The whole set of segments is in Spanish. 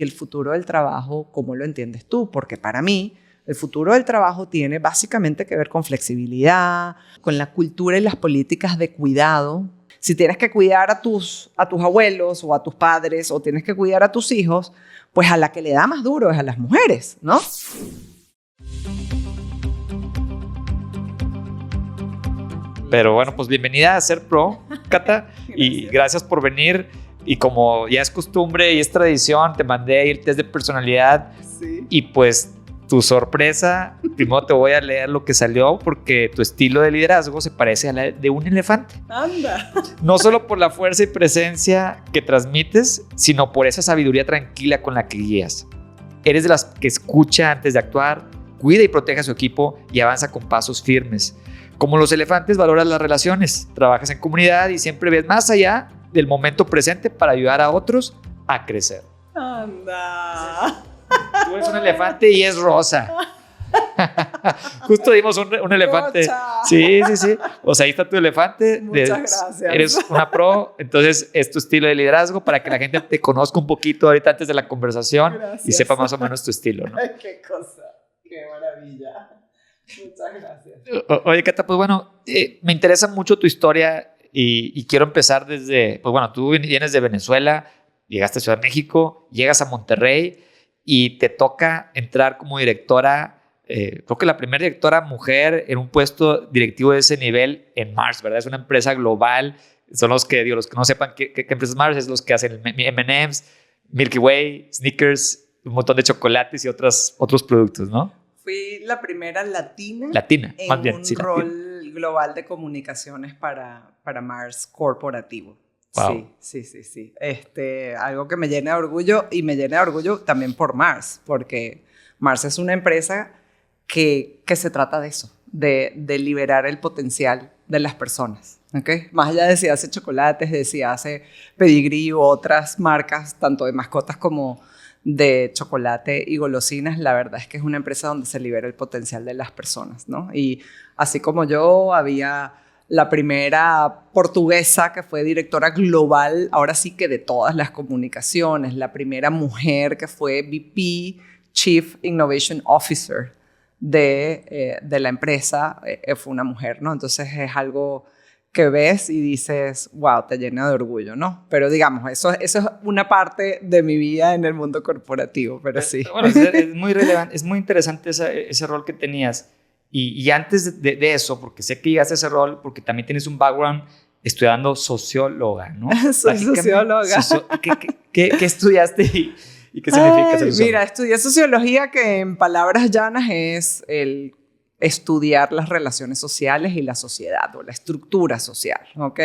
Y el futuro del trabajo, ¿cómo lo entiendes tú? Porque para mí, el futuro del trabajo tiene básicamente que ver con flexibilidad, con la cultura y las políticas de cuidado. Si tienes que cuidar a tus abuelos o a tus padres o tienes que cuidar a tus hijos, pues a la que le da más duro es a las mujeres, ¿no? Pero bueno, pues bienvenida a Ser Pro, Cata, y gracias por venir. Y como ya es costumbre y es tradición, te mandé a ir test de personalidad. Sí. Y pues tu sorpresa, primero te voy a leer lo que salió porque tu estilo de liderazgo se parece a la de un elefante. ¡Anda! No solo por la fuerza y presencia que transmites, sino por esa sabiduría tranquila con la que guías. Eres de las que escucha antes de actuar, cuida y protege a su equipo y avanza con pasos firmes. Como los elefantes, valoras las relaciones, trabajas en comunidad y siempre ves más allá del momento presente para ayudar a otros a crecer. ¡Anda! Tú eres un elefante y es rosa. Justo dimos un elefante. Rocha. Sí. O sea, ahí está tu elefante. Muchas gracias. Eres una pro, entonces es tu estilo de liderazgo para que la gente te conozca un poquito ahorita antes de la conversación. Gracias. Y sepa más o menos tu estilo, ¿no? ¡Qué cosa! ¡Qué maravilla! Muchas gracias. Oye, Cata, pues bueno, me interesa mucho tu historia y quiero empezar desde, pues bueno, tú vienes de Venezuela, llegaste a Ciudad de México, llegas a Monterrey y te toca entrar como directora, creo que la primera directora mujer en un puesto directivo de ese nivel en Mars, ¿verdad? Es una empresa global, son los que, digo, los que no sepan qué empresa es Mars, es los que hacen M&M's, Milky Way, Snickers, un montón de chocolates y otros productos, ¿no? Fui la primera latina en más bien, un sí, rol global de comunicaciones para Mars corporativo. Wow. Sí. Algo que me llena de orgullo y me llena de orgullo también por Mars, porque Mars es una empresa que se trata de eso, de liberar el potencial de las personas. ¿Okay? Más allá de si hace chocolates, de si hace Pedigree u otras marcas, tanto de mascotas como de chocolate y golosinas, la verdad es que es una empresa donde se libera el potencial de las personas, ¿no? Y así como yo, había la primera portuguesa que fue directora global, ahora sí que de todas las comunicaciones, la primera mujer que fue VP, Chief Innovation Officer de la empresa, fue una mujer, ¿no? Entonces es algo que ves y dices, wow, te llena de orgullo, ¿no? Pero digamos, eso es una parte de mi vida en el mundo corporativo, pero sí. Bueno, es muy relevante, es muy interesante ese rol que tenías. Y antes de eso, porque sé que llegaste a ese rol, porque también tienes un background estudiando socióloga, ¿no? Soy socióloga. ¿Qué estudiaste y qué significa ser socióloga? Mira, estudié sociología, que en palabras llanas es el estudiar las relaciones sociales y la sociedad o la estructura social, ¿ok?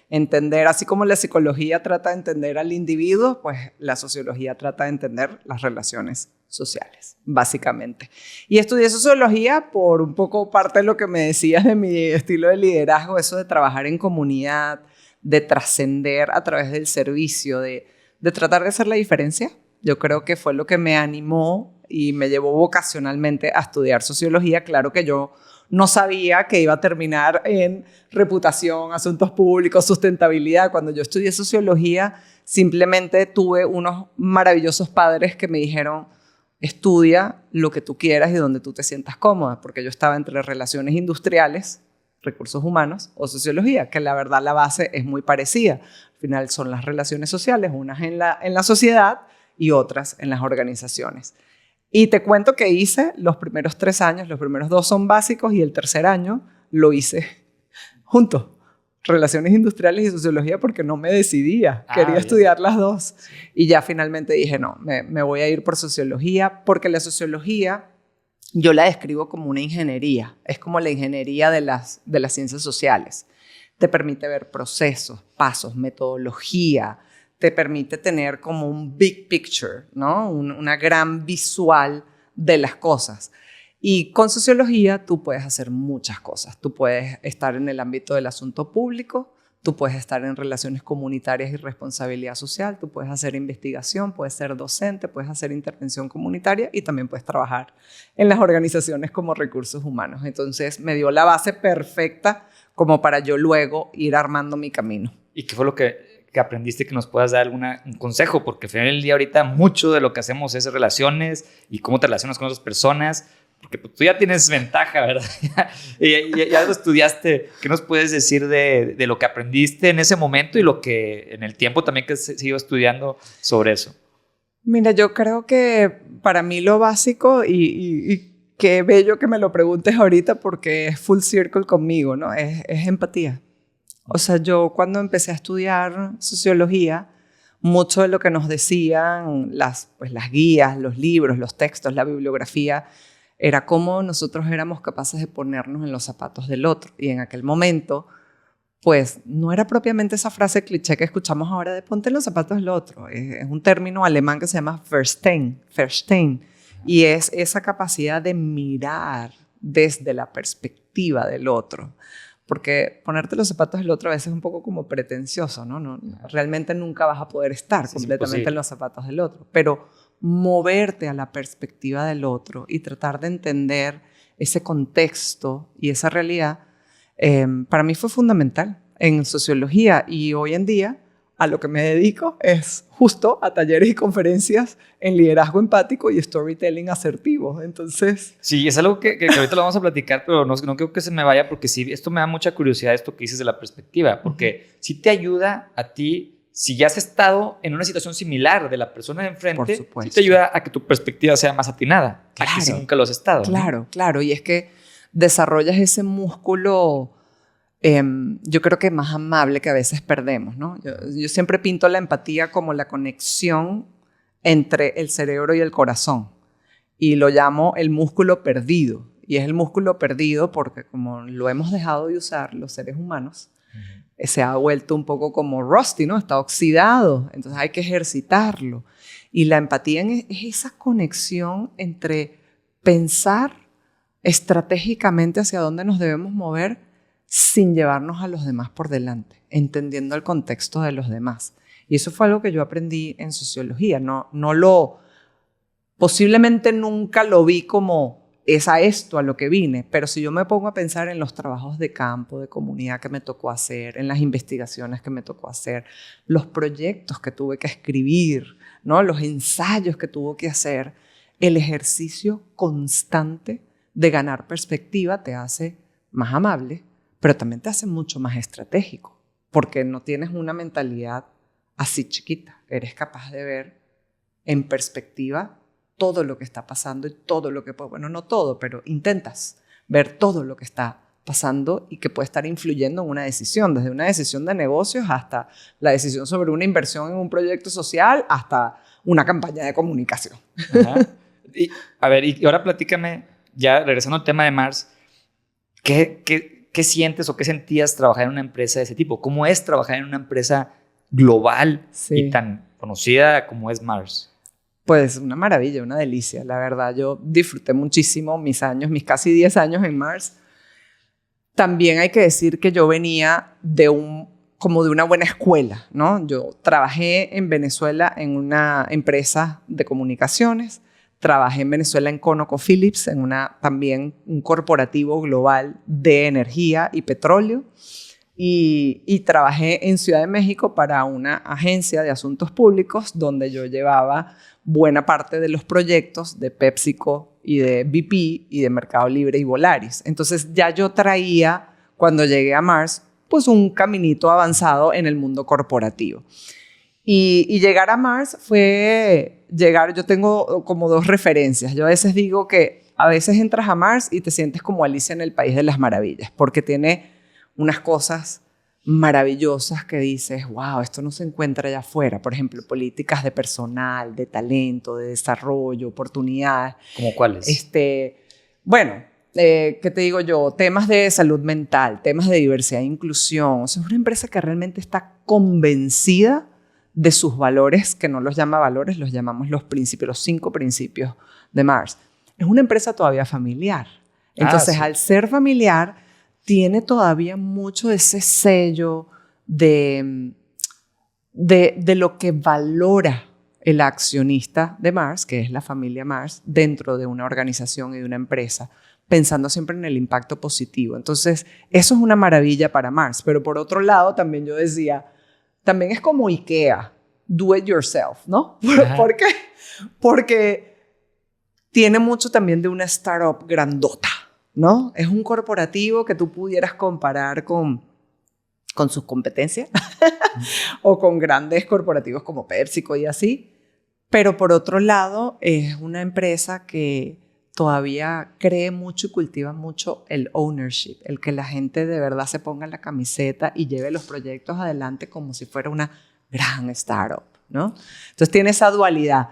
Entender, así como la psicología trata de entender al individuo, pues la sociología trata de entender las relaciones sociales, básicamente. Y estudié sociología por un poco parte de lo que me decías de mi estilo de liderazgo, eso de trabajar en comunidad, de trascender a través del servicio, de tratar de hacer la diferencia. Yo creo que fue lo que me animó y me llevó vocacionalmente a estudiar sociología. Claro que yo no sabía que iba a terminar en reputación, asuntos públicos, sustentabilidad. Cuando yo estudié sociología, simplemente tuve unos maravillosos padres que me dijeron, estudia lo que tú quieras y donde tú te sientas cómoda, porque yo estaba entre relaciones industriales, recursos humanos o sociología, que la verdad la base es muy parecida. Al final son las relaciones sociales, unas en la sociedad y otras en las organizaciones. Y te cuento que hice los primeros 3 años, los primeros 2 son básicos y el tercer año lo hice juntos, relaciones industriales y sociología, porque no me decidía, quería estudiar las dos. Sí. Y ya finalmente dije, no, me voy a ir por sociología, porque la sociología yo la describo como una ingeniería, es como la ingeniería de las ciencias sociales. Te permite ver procesos, pasos, metodología, te permite tener como un big picture, ¿no? Una gran visual de las cosas. Y con sociología tú puedes hacer muchas cosas. Tú puedes estar en el ámbito del asunto público, tú puedes estar en relaciones comunitarias y responsabilidad social, tú puedes hacer investigación, puedes ser docente, puedes hacer intervención comunitaria y también puedes trabajar en las organizaciones como recursos humanos. Entonces me dio la base perfecta como para yo luego ir armando mi camino. ¿Y qué fue lo que que aprendiste que nos puedas dar un consejo? Porque al final del día ahorita mucho de lo que hacemos es relaciones y cómo te relacionas con otras personas, porque pues, tú ya tienes ventaja, ¿verdad? ya lo estudiaste. ¿Qué nos puedes decir de lo que aprendiste en ese momento y lo que en el tiempo también que sigo estudiando sobre eso? Mira, yo creo que para mí lo básico, y qué bello que me lo preguntes ahorita porque es full circle conmigo, ¿no? Es empatía. O sea, yo cuando empecé a estudiar sociología, mucho de lo que nos decían las guías, los libros, los textos, la bibliografía, era cómo nosotros éramos capaces de ponernos en los zapatos del otro. Y en aquel momento, pues no era propiamente esa frase cliché que escuchamos ahora de ponte en los zapatos del otro. Es un término alemán que se llama Verstehen. Y es esa capacidad de mirar desde la perspectiva del otro. Porque ponerte los zapatos del otro a veces es un poco como pretencioso, ¿no? Realmente nunca vas a poder estar completamente en los zapatos del otro. Pero moverte a la perspectiva del otro y tratar de entender ese contexto y esa realidad, para mí fue fundamental en sociología. Y hoy en día a lo que me dedico es justo a talleres y conferencias en liderazgo empático y storytelling asertivo. Entonces... Sí, es algo que ahorita lo vamos a platicar, pero no creo que se me vaya porque sí, esto me da mucha curiosidad, esto que dices de la perspectiva, porque sí te ayuda a ti, si ya has estado en una situación similar de la persona de enfrente, sí te ayuda a que tu perspectiva sea más atinada, a que si nunca lo has estado. Claro, ¿no? Claro, y es que desarrollas ese músculo... yo creo que más amable que a veces perdemos, ¿no? Yo siempre pinto la empatía como la conexión entre el cerebro y el corazón y lo llamo el músculo perdido. Y es el músculo perdido porque como lo hemos dejado de usar los seres humanos, se ha vuelto un poco como rusty, ¿no? Está oxidado, entonces hay que ejercitarlo. Y la empatía es esa conexión entre pensar estratégicamente hacia dónde nos debemos mover sin llevarnos a los demás por delante, entendiendo el contexto de los demás. Y eso fue algo que yo aprendí en sociología. Posiblemente nunca lo vi como es a esto a lo que vine, pero si yo me pongo a pensar en los trabajos de campo, de comunidad que me tocó hacer, en las investigaciones que me tocó hacer, los proyectos que tuve que escribir, ¿no? Los ensayos que tuve que hacer, el ejercicio constante de ganar perspectiva te hace más amable, pero también te hace mucho más estratégico, porque no tienes una mentalidad así chiquita. Eres capaz de ver en perspectiva todo lo que está pasando y todo lo que puede, bueno, no todo, pero intentas ver todo lo que está pasando y que puede estar influyendo en una decisión, desde una decisión de negocios hasta la decisión sobre una inversión en un proyecto social, hasta una campaña de comunicación. Ajá. Y ahora platícame, ya regresando al tema de Mars, ¿qué sientes o qué sentías trabajar en una empresa de ese tipo? ¿Cómo es trabajar en una empresa global y tan conocida como es Mars? Pues una maravilla, una delicia, la verdad. Yo disfruté muchísimo mis casi 10 años en Mars. También hay que decir que yo venía como de una buena escuela, ¿no? Yo trabajé en Venezuela en una empresa de comunicaciones. Trabajé en Venezuela en ConocoPhillips, también un corporativo global de energía y petróleo. Y trabajé en Ciudad de México para una agencia de asuntos públicos donde yo llevaba buena parte de los proyectos de PepsiCo y de BP y de Mercado Libre y Volaris. Entonces ya yo traía, cuando llegué a Mars, pues un caminito avanzado en el mundo corporativo. Y llegar a Mars yo tengo como dos referencias. Yo a veces digo que a veces entras a Mars y te sientes como Alicia en el País de las Maravillas, porque tiene unas cosas maravillosas que dices, wow, esto no se encuentra allá afuera. Por ejemplo, políticas de personal, de talento, de desarrollo, oportunidades. ¿Cómo cuáles? Bueno, ¿qué te digo yo? Temas de salud mental, temas de diversidad e inclusión. O sea, es una empresa que realmente está convencida de sus valores, que no los llama valores, los llamamos los 5 principios de Mars. Es una empresa todavía familiar. Entonces, sí, al ser familiar, tiene todavía mucho de ese sello de lo que valora el accionista de Mars, que es la familia Mars, dentro de una organización y de una empresa, pensando siempre en el impacto positivo. Entonces, eso es una maravilla para Mars. Pero por otro lado, también yo decía, también es como IKEA, do it yourself, ¿no? ¿Por qué? Porque tiene mucho también de una startup grandota, ¿no? Es un corporativo que tú pudieras comparar con sus competencias o con grandes corporativos como PepsiCo y así. Pero por otro lado, es una empresa que todavía cree mucho y cultiva mucho el ownership, el que la gente de verdad se ponga la camiseta y lleve los proyectos adelante como si fuera una gran startup, ¿no? Entonces tiene esa dualidad.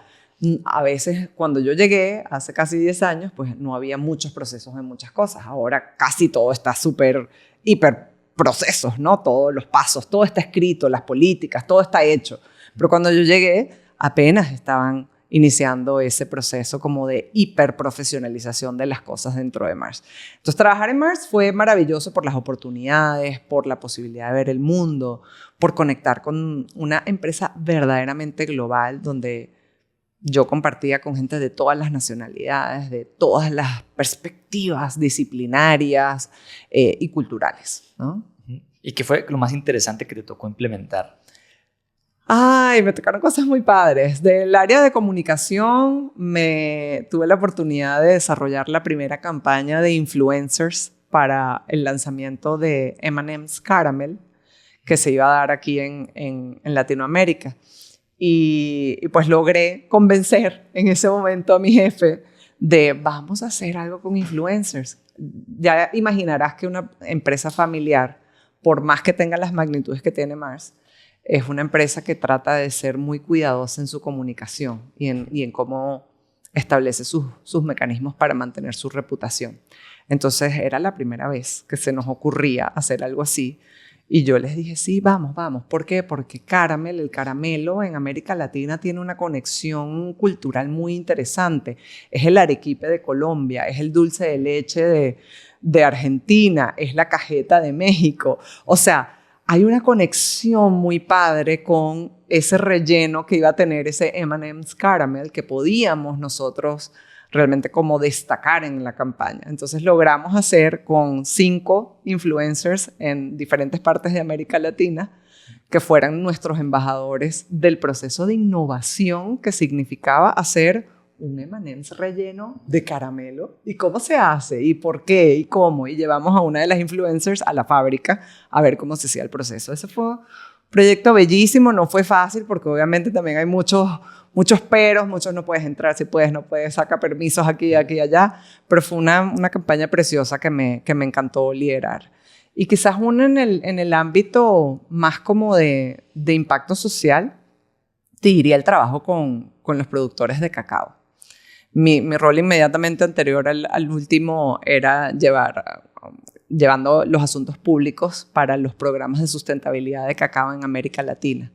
A veces, cuando yo llegué, hace casi 10 años, pues no había muchos procesos en muchas cosas. Ahora casi todo está súper, hiper procesos, ¿no? Todos los pasos, todo está escrito, las políticas, todo está hecho. Pero cuando yo llegué, apenas estaban iniciando ese proceso como de hiperprofesionalización de las cosas dentro de Mars. Entonces, trabajar en Mars fue maravilloso por las oportunidades, por la posibilidad de ver el mundo, por conectar con una empresa verdaderamente global donde yo compartía con gente de todas las nacionalidades, de todas las perspectivas disciplinarias y culturales, ¿no? ¿Y qué fue lo más interesante que te tocó implementar? Ay, me tocaron cosas muy padres. Del área de comunicación, tuve la oportunidad de desarrollar la primera campaña de influencers para el lanzamiento de M&M's Caramel, que se iba a dar aquí en Latinoamérica. Y pues logré convencer en ese momento a mi jefe de vamos a hacer algo con influencers. Ya imaginarás que una empresa familiar, por más que tenga las magnitudes que tiene Mars, es una empresa que trata de ser muy cuidadosa en su comunicación y en cómo establece sus mecanismos para mantener su reputación. Entonces era la primera vez que se nos ocurría hacer algo así. Y yo les dije, sí, vamos. ¿Por qué? Porque el caramelo en América Latina tiene una conexión cultural muy interesante. Es el arequipe de Colombia, es el dulce de leche de Argentina, es la cajeta de México. O sea, hay una conexión muy padre con ese relleno que iba a tener ese M&M's Caramel que podíamos nosotros realmente como destacar en la campaña. Entonces logramos hacer con 5 influencers en diferentes partes de América Latina que fueran nuestros embajadores del proceso de innovación que significaba hacer un M&M's relleno de caramelo. ¿Y cómo se hace? ¿Y por qué? ¿Y cómo? Y llevamos a una de las influencers a la fábrica a ver cómo se hacía el proceso. Ese fue un proyecto bellísimo, no fue fácil porque obviamente también hay muchos peros, muchos no puedes entrar, si puedes, no puedes, saca permisos aquí y allá, pero fue una campaña preciosa que me encantó liderar. Y quizás uno en el ámbito más como de impacto social, te diría el trabajo con los productores de cacao. Mi rol inmediatamente anterior al último era llevando los asuntos públicos para los programas de sustentabilidad de cacao en América Latina.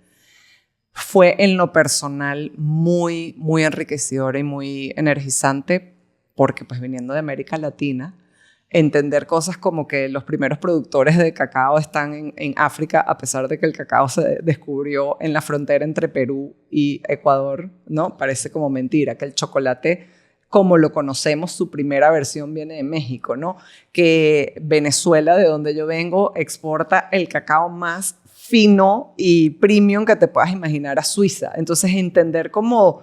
Fue en lo personal muy, muy enriquecedor y muy energizante porque pues viniendo de América Latina, entender cosas como que los primeros productores de cacao están en África a pesar de que el cacao se descubrió en la frontera entre Perú y Ecuador, ¿no? Parece como mentira, que el chocolate como lo conocemos, su primera versión viene de México, ¿no? Que Venezuela, de donde yo vengo, exporta el cacao más fino y premium que te puedas imaginar a Suiza. Entonces, entender cómo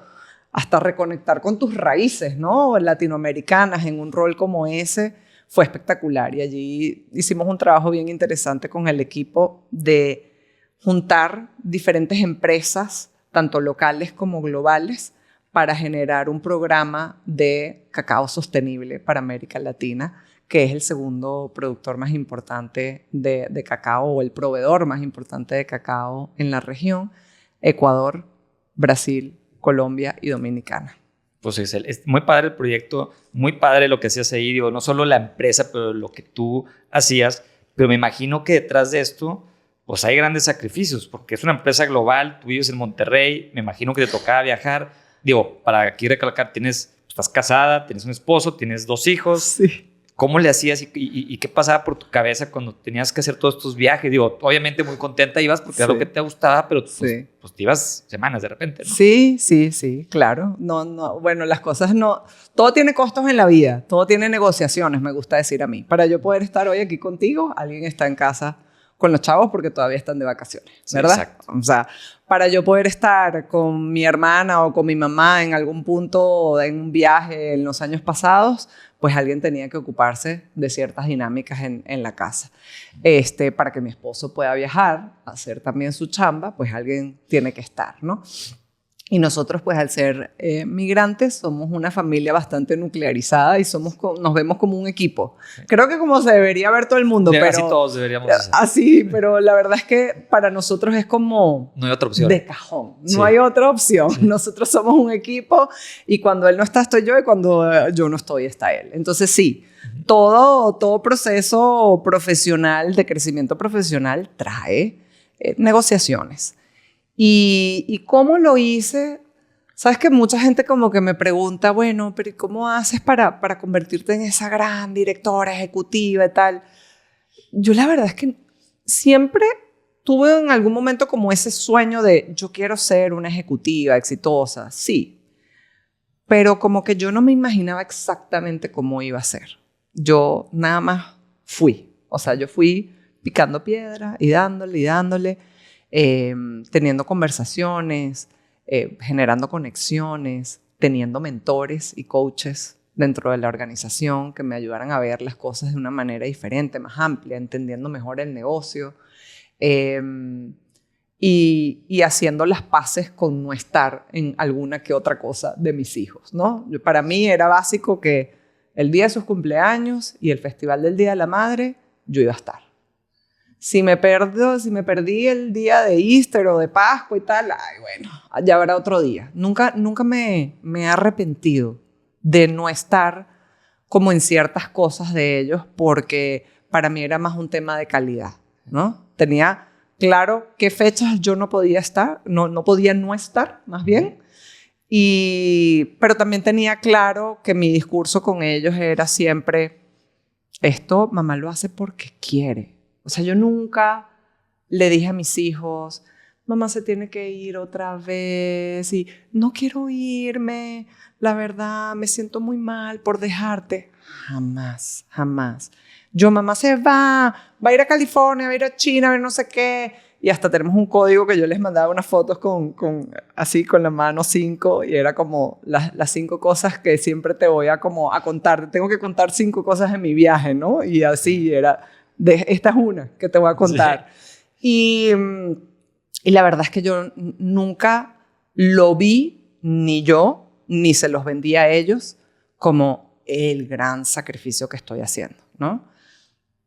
hasta reconectar con tus raíces, ¿no? Latinoamericanas en un rol como ese fue espectacular. Y allí hicimos un trabajo bien interesante con el equipo de juntar diferentes empresas, tanto locales como globales, para generar un programa de cacao sostenible para América Latina, que es el segundo productor más importante de cacao o el proveedor más importante de cacao en la región: Ecuador, Brasil, Colombia y Dominicana. Pues es muy padre el proyecto, muy padre lo que hacías ahí, digo, no solo la empresa, pero lo que tú hacías, pero me imagino que detrás de esto pues hay grandes sacrificios, porque es una empresa global, tú vives en Monterrey, me imagino que te tocaba viajar. Digo, para aquí recalcar, estás casada, tienes un esposo, tienes 2 hijos. Sí. ¿Cómo le hacías y qué pasaba por tu cabeza cuando tenías que hacer todos estos viajes? Digo, obviamente muy contenta ibas porque era lo que te gustaba, pero pues te ibas semanas de repente, ¿no? Sí, claro. No, bueno, las cosas no... Todo tiene costos en la vida, todo tiene negociaciones, me gusta decir a mí. Para yo poder estar hoy aquí contigo, alguien está en casa con los chavos porque todavía están de vacaciones, ¿verdad? Sí, exacto. O sea, para yo poder estar con mi hermana o con mi mamá en algún punto en un viaje en los años pasados, pues alguien tenía que ocuparse de ciertas dinámicas en la casa. Para que mi esposo pueda viajar, hacer también su chamba, pues alguien tiene que estar, ¿no? Y nosotros, pues al ser migrantes, somos una familia bastante nuclearizada y nos vemos como un equipo. Creo que como se debería ver todo el mundo. Pero así todos deberíamos hacer. Así, pero la verdad es que para nosotros es como... No hay otra opción. De cajón. No hay otra opción. Sí. Nosotros somos un equipo y cuando él no está, estoy yo y cuando yo no estoy, está él. Entonces sí, todo proceso profesional, de crecimiento profesional, trae negociaciones. ¿Y cómo lo hice? Sabes que mucha gente como que me pregunta, bueno, pero ¿cómo haces para convertirte en esa gran directora ejecutiva y tal? Yo la verdad es que siempre tuve en algún momento como ese sueño de yo quiero ser una ejecutiva exitosa, sí. Pero como que yo no me imaginaba exactamente cómo iba a ser. Yo nada más fui. O sea, yo fui picando piedra y dándole. Teniendo conversaciones, generando conexiones, teniendo mentores y coaches dentro de la organización que me ayudaran a ver las cosas de una manera diferente, más amplia, entendiendo mejor el negocio y haciendo las paces con no estar en alguna que otra cosa de mis hijos, ¿no? Para mí era básico que el día de sus cumpleaños y el festival del Día de la Madre, yo iba a estar. Si me perdí el día de Easter o de Pascua y tal, ay, bueno, ya habrá otro día. Nunca me he arrepentido de no estar como en ciertas cosas de ellos porque para mí era más un tema de calidad, ¿no? Tenía claro qué fechas yo no podía estar, no podía no estar, más bien. Pero también tenía claro que mi discurso con ellos era siempre, esto mamá lo hace porque quiere. O sea, yo nunca le dije a mis hijos, mamá se tiene que ir otra vez y no quiero irme, la verdad, me siento muy mal por dejarte. Jamás, jamás. Mamá se va a ir a California, va a ir a China, a ver no sé qué. Y hasta tenemos un código que yo les mandaba unas fotos así con la mano 5 y era como las 5 cosas que siempre te voy a contar. Tengo que contar 5 cosas en mi viaje, ¿no? Y así era... esta es una que te voy a contar. Sí. Y la verdad es que yo nunca lo vi, ni yo, ni se los vendí a ellos, como el gran sacrificio que estoy haciendo, ¿no?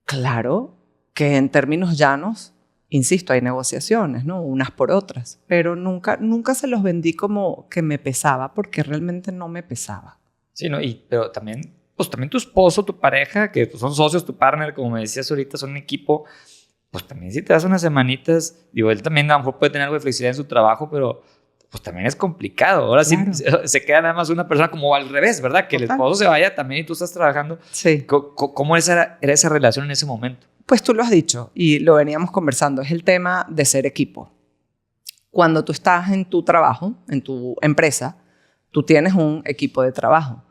Claro que en términos llanos, insisto, hay negociaciones, ¿no? Unas por otras, pero nunca se los vendí como que me pesaba, porque realmente no me pesaba. Sí, ¿no? Pero también... pues también tu esposo, tu pareja, que pues son socios, tu partner, como me decías ahorita, son un equipo, pues también si te das unas semanitas, digo, él también a lo mejor puede tener algo de flexibilidad en su trabajo, pero pues también es complicado. Ahora claro. Sí se queda nada más una persona como al revés, ¿verdad? Que total. El esposo se vaya también y tú estás trabajando. Sí. ¿Cómo era esa relación en ese momento? Pues tú lo has dicho y lo veníamos conversando, es el tema de ser equipo. Cuando tú estás en tu trabajo, en tu empresa, tú tienes un equipo de trabajo.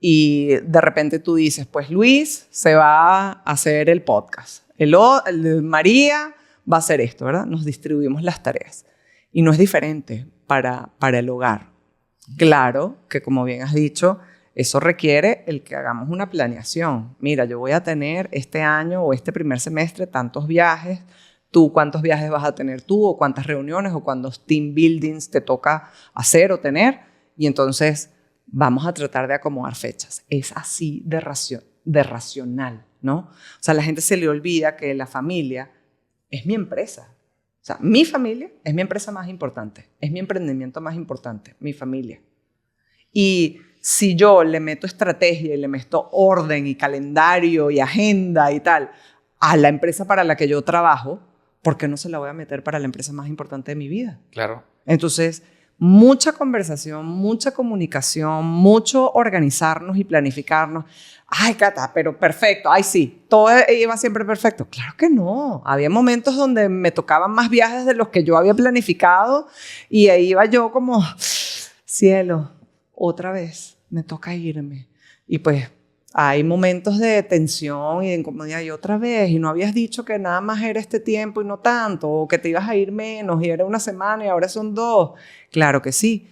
Y de repente tú dices, pues Luis se va a hacer el podcast. María va a hacer esto, ¿verdad? Nos distribuimos las tareas. Y no es diferente para el hogar. Claro que, como bien has dicho, eso requiere el que hagamos una planeación. Mira, yo voy a tener este año o este primer semestre tantos viajes. Tú, ¿cuántos viajes vas a tener tú? O cuántas reuniones o cuántos team buildings te toca hacer o tener. Y entonces... vamos a tratar de acomodar fechas. Es así de racional, ¿no? O sea, a la gente se le olvida que la familia es mi empresa. O sea, mi familia es mi empresa más importante. Es mi emprendimiento más importante, mi familia. Y si yo le meto estrategia y le meto orden y calendario y agenda y tal a la empresa para la que yo trabajo, ¿por qué no se la voy a meter para la empresa más importante de mi vida? Claro. Entonces... mucha conversación, mucha comunicación, mucho organizarnos y planificarnos. Ay, Cata, pero perfecto. Ay, sí, todo iba siempre perfecto. Claro que no. Había momentos donde me tocaban más viajes de los que yo había planificado y ahí iba yo como, cielo, otra vez me toca irme. Y pues Hay momentos de tensión y de incomodidad y otra vez, y no habías dicho que nada más era este tiempo y no tanto, o que te ibas a ir menos y era una semana y ahora son 2. Claro que sí.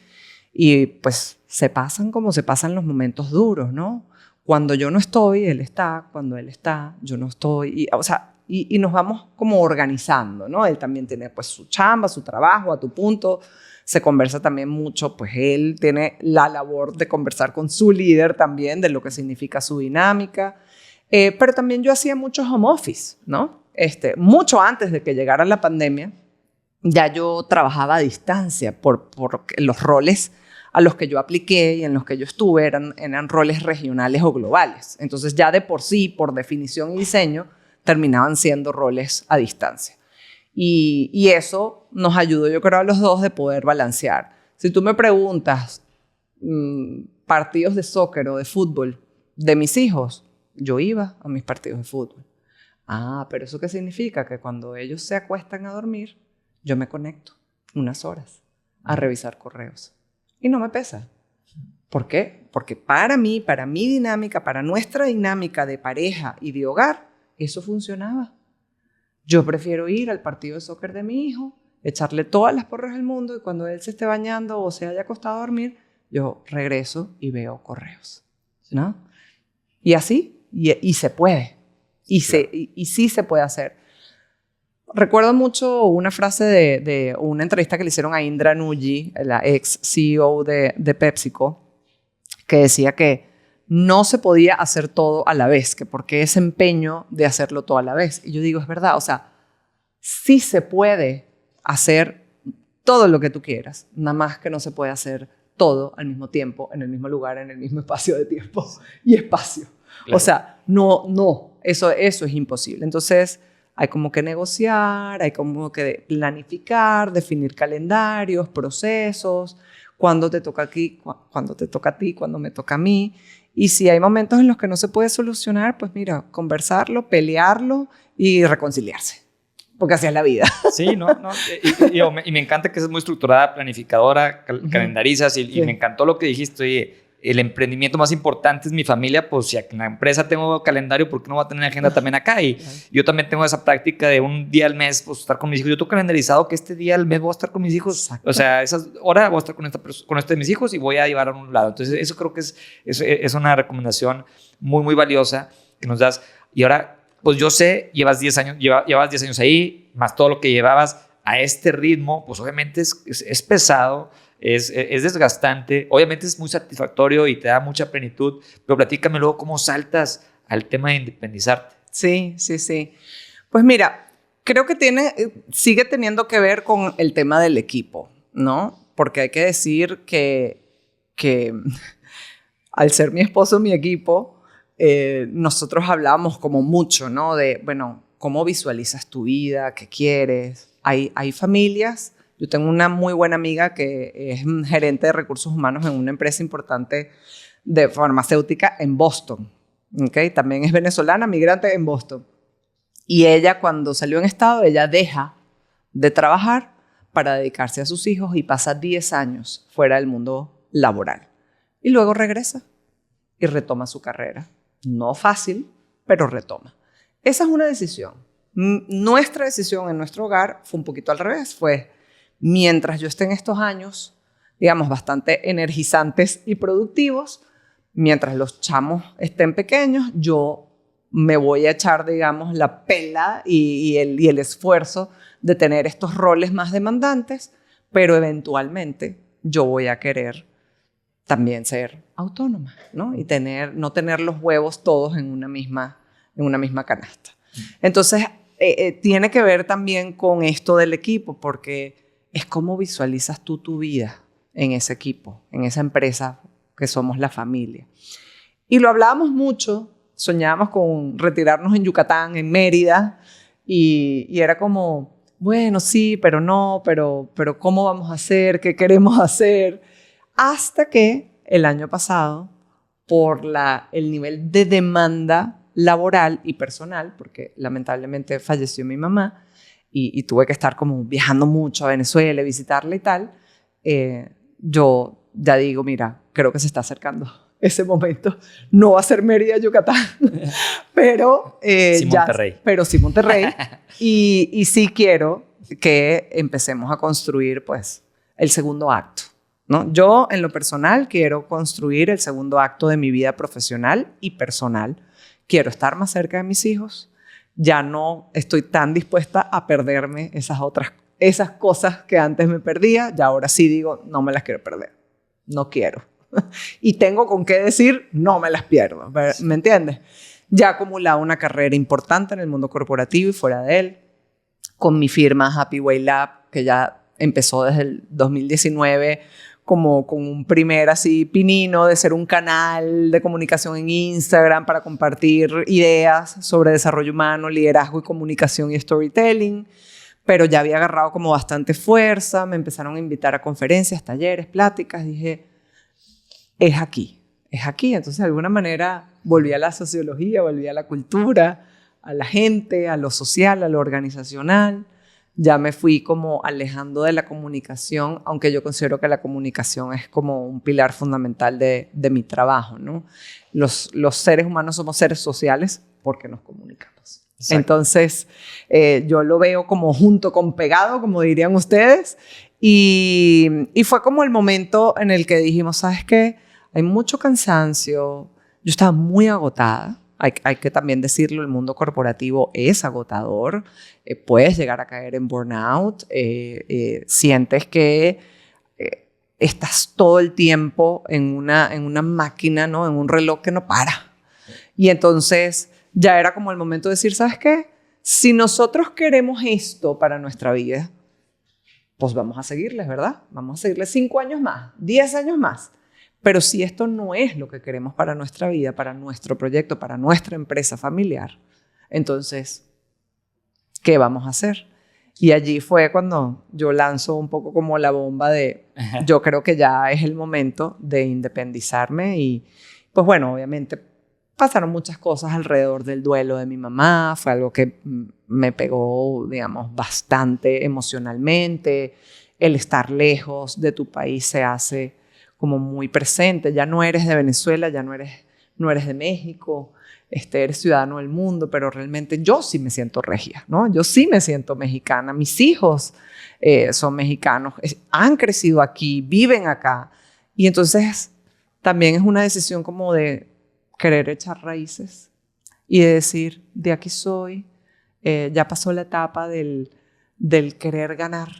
Y pues se pasan como se pasan los momentos duros, ¿no? Cuando yo no estoy, él está. Cuando él está, yo no estoy. Y, o sea, y nos vamos como organizando, ¿no? Él también tiene pues su chamba, su trabajo, a tu punto. Se conversa también mucho, pues él tiene la labor de conversar con su líder también de lo que significa su dinámica. Pero también yo hacía mucho home office, ¿no? Mucho antes de que llegara la pandemia, ya yo trabajaba a distancia por los roles a los que yo apliqué y en los que yo estuve eran roles regionales o globales. Entonces ya de por sí, por definición y diseño, terminaban siendo roles a distancia. Y eso nos ayudó, yo creo, a los dos de poder balancear. Si tú me preguntas partidos de soccer o de fútbol de mis hijos, yo iba a mis partidos de fútbol. Ah, pero ¿eso qué significa? Que cuando ellos se acuestan a dormir, yo me conecto unas horas a revisar correos. Y no me pesa. ¿Por qué? Porque para mí, para mi dinámica, para nuestra dinámica de pareja y de hogar, eso funcionaba. Yo prefiero ir al partido de soccer de mi hijo, echarle todas las porras del mundo y cuando él se esté bañando o se haya acostado a dormir, yo regreso y veo correos, ¿no? Y así, y se puede. Y sí se puede hacer. Recuerdo mucho una frase de una entrevista que le hicieron a Indra Nooyi, la ex CEO de PepsiCo, que decía que no se podía hacer todo a la vez, que por qué ese empeño de hacerlo todo a la vez. Y yo digo, es verdad, o sea, sí se puede hacer todo lo que tú quieras, nada más que no se puede hacer todo al mismo tiempo, en el mismo lugar, en el mismo espacio de tiempo y espacio. Claro. O sea, eso es imposible. Entonces, hay como que negociar, hay como que planificar, definir calendarios, procesos, cuándo te toca aquí, cuándo te toca a ti, cuándo me toca a mí. Y si hay momentos en los que no se puede solucionar, pues mira, conversarlo, pelearlo y reconciliarse. Porque así es la vida. Sí, no. Y me encanta que seas muy estructurada, planificadora, calendarizas y me encantó lo que dijiste. Oye, el emprendimiento más importante es mi familia, pues si en la empresa tengo calendario, ¿por qué no voy a tener agenda también acá? Y yo también tengo esa práctica de un día al mes pues, estar con mis hijos. Yo tengo calendarizado que este día al mes voy a estar con mis hijos. Exacto. O sea, esa hora voy a estar con este de mis hijos y voy a llevar a un lado. Entonces, eso creo que es una recomendación muy, muy valiosa que nos das. Y ahora, pues yo sé, llevas 10 años ahí, más todo lo que llevabas a este ritmo, pues obviamente es pesado. Es desgastante, obviamente es muy satisfactorio y te da mucha plenitud, pero platícame luego cómo saltas al tema de independizarte. Sí. Pues mira, creo que sigue teniendo que ver con el tema del equipo, ¿no? Porque hay que decir que al ser mi esposo mi equipo, nosotros hablábamos como mucho, ¿no? De, bueno, ¿cómo visualizas tu vida? ¿Qué quieres? Hay familias. Yo tengo una muy buena amiga que es gerente de recursos humanos en una empresa importante de farmacéutica en Boston. ¿Okay? También es venezolana, migrante en Boston. Y ella, cuando salió en estado, ella deja de trabajar para dedicarse a sus hijos y pasa 10 años fuera del mundo laboral. Y luego regresa y retoma su carrera. No fácil, pero retoma. Esa es una decisión. Nuestra decisión en nuestro hogar fue un poquito al revés. Fue, mientras yo esté en estos años, digamos, bastante energizantes y productivos, mientras los chamos estén pequeños, yo me voy a echar, digamos, la pela y el esfuerzo de tener estos roles más demandantes, pero eventualmente yo voy a querer también ser autónoma, ¿no? Y no tener los huevos todos en una misma canasta. Entonces, tiene que ver también con esto del equipo, porque es cómo visualizas tú tu vida en ese equipo, en esa empresa que somos la familia. Y lo hablábamos mucho, soñábamos con retirarnos en Yucatán, en Mérida, y era como, bueno, sí, pero no, pero ¿cómo vamos a hacer? ¿Qué queremos hacer? Hasta que el año pasado, por el nivel de demanda laboral y personal, porque lamentablemente falleció mi mamá, y tuve que estar como viajando mucho a Venezuela, visitarla y tal, yo ya digo, mira, creo que se está acercando ese momento. No va a ser Mérida, Yucatán, pero sí, Monterrey. Pero sí Monterrey. y sí quiero que empecemos a construir, pues, el segundo acto, ¿no? Yo, en lo personal, quiero construir el segundo acto de mi vida profesional y personal. Quiero estar más cerca de mis hijos. Ya no estoy tan dispuesta a perderme esas cosas que antes me perdía. Ya ahora sí digo, no me las quiero perder. No quiero. Y tengo con qué decir, no me las pierdo. ¿Me entiendes? Ya he acumulado una carrera importante en el mundo corporativo y fuera de él, con mi firma Happy Way Lab, que ya empezó desde el 2019 como con un primer así pinino de ser un canal de comunicación en Instagram para compartir ideas sobre desarrollo humano, liderazgo y comunicación y storytelling. Pero ya había agarrado como bastante fuerza, me empezaron a invitar a conferencias, talleres, pláticas. Dije, es aquí. Entonces, de alguna manera, volví a la sociología, volví a la cultura, a la gente, a lo social, a lo organizacional. Ya me fui como alejando de la comunicación, aunque yo considero que la comunicación es como un pilar fundamental de mi trabajo, ¿no? Los seres humanos somos seres sociales porque nos comunicamos. Exacto. Entonces, yo lo veo como junto con pegado, como dirían ustedes, y fue como el momento en el que dijimos, ¿sabes qué? Hay mucho cansancio, yo estaba muy agotada. Hay que también decirlo, el mundo corporativo es agotador, puedes llegar a caer en burnout, sientes que estás todo el tiempo en una máquina, ¿no? En un reloj que no para. Y entonces ya era como el momento de decir, ¿sabes qué? Si nosotros queremos esto para nuestra vida, pues vamos a seguirles, ¿verdad? Vamos a seguirles 5 años más, 10 años más. Pero si esto no es lo que queremos para nuestra vida, para nuestro proyecto, para nuestra empresa familiar, entonces, ¿qué vamos a hacer? Y allí fue cuando yo lanzo un poco como la bomba de, yo creo que ya es el momento de independizarme. Y pues bueno, obviamente pasaron muchas cosas alrededor del duelo de mi mamá, fue algo que me pegó, digamos, bastante emocionalmente. El estar lejos de tu país se hace como muy presente, ya no eres de Venezuela, ya no eres de México, eres ciudadano del mundo, pero realmente yo sí me siento regia, ¿no? Yo sí me siento mexicana, mis hijos son mexicanos, han crecido aquí, viven acá, y entonces también es una decisión como de querer echar raíces y de decir, de aquí soy, ya pasó la etapa del querer ganar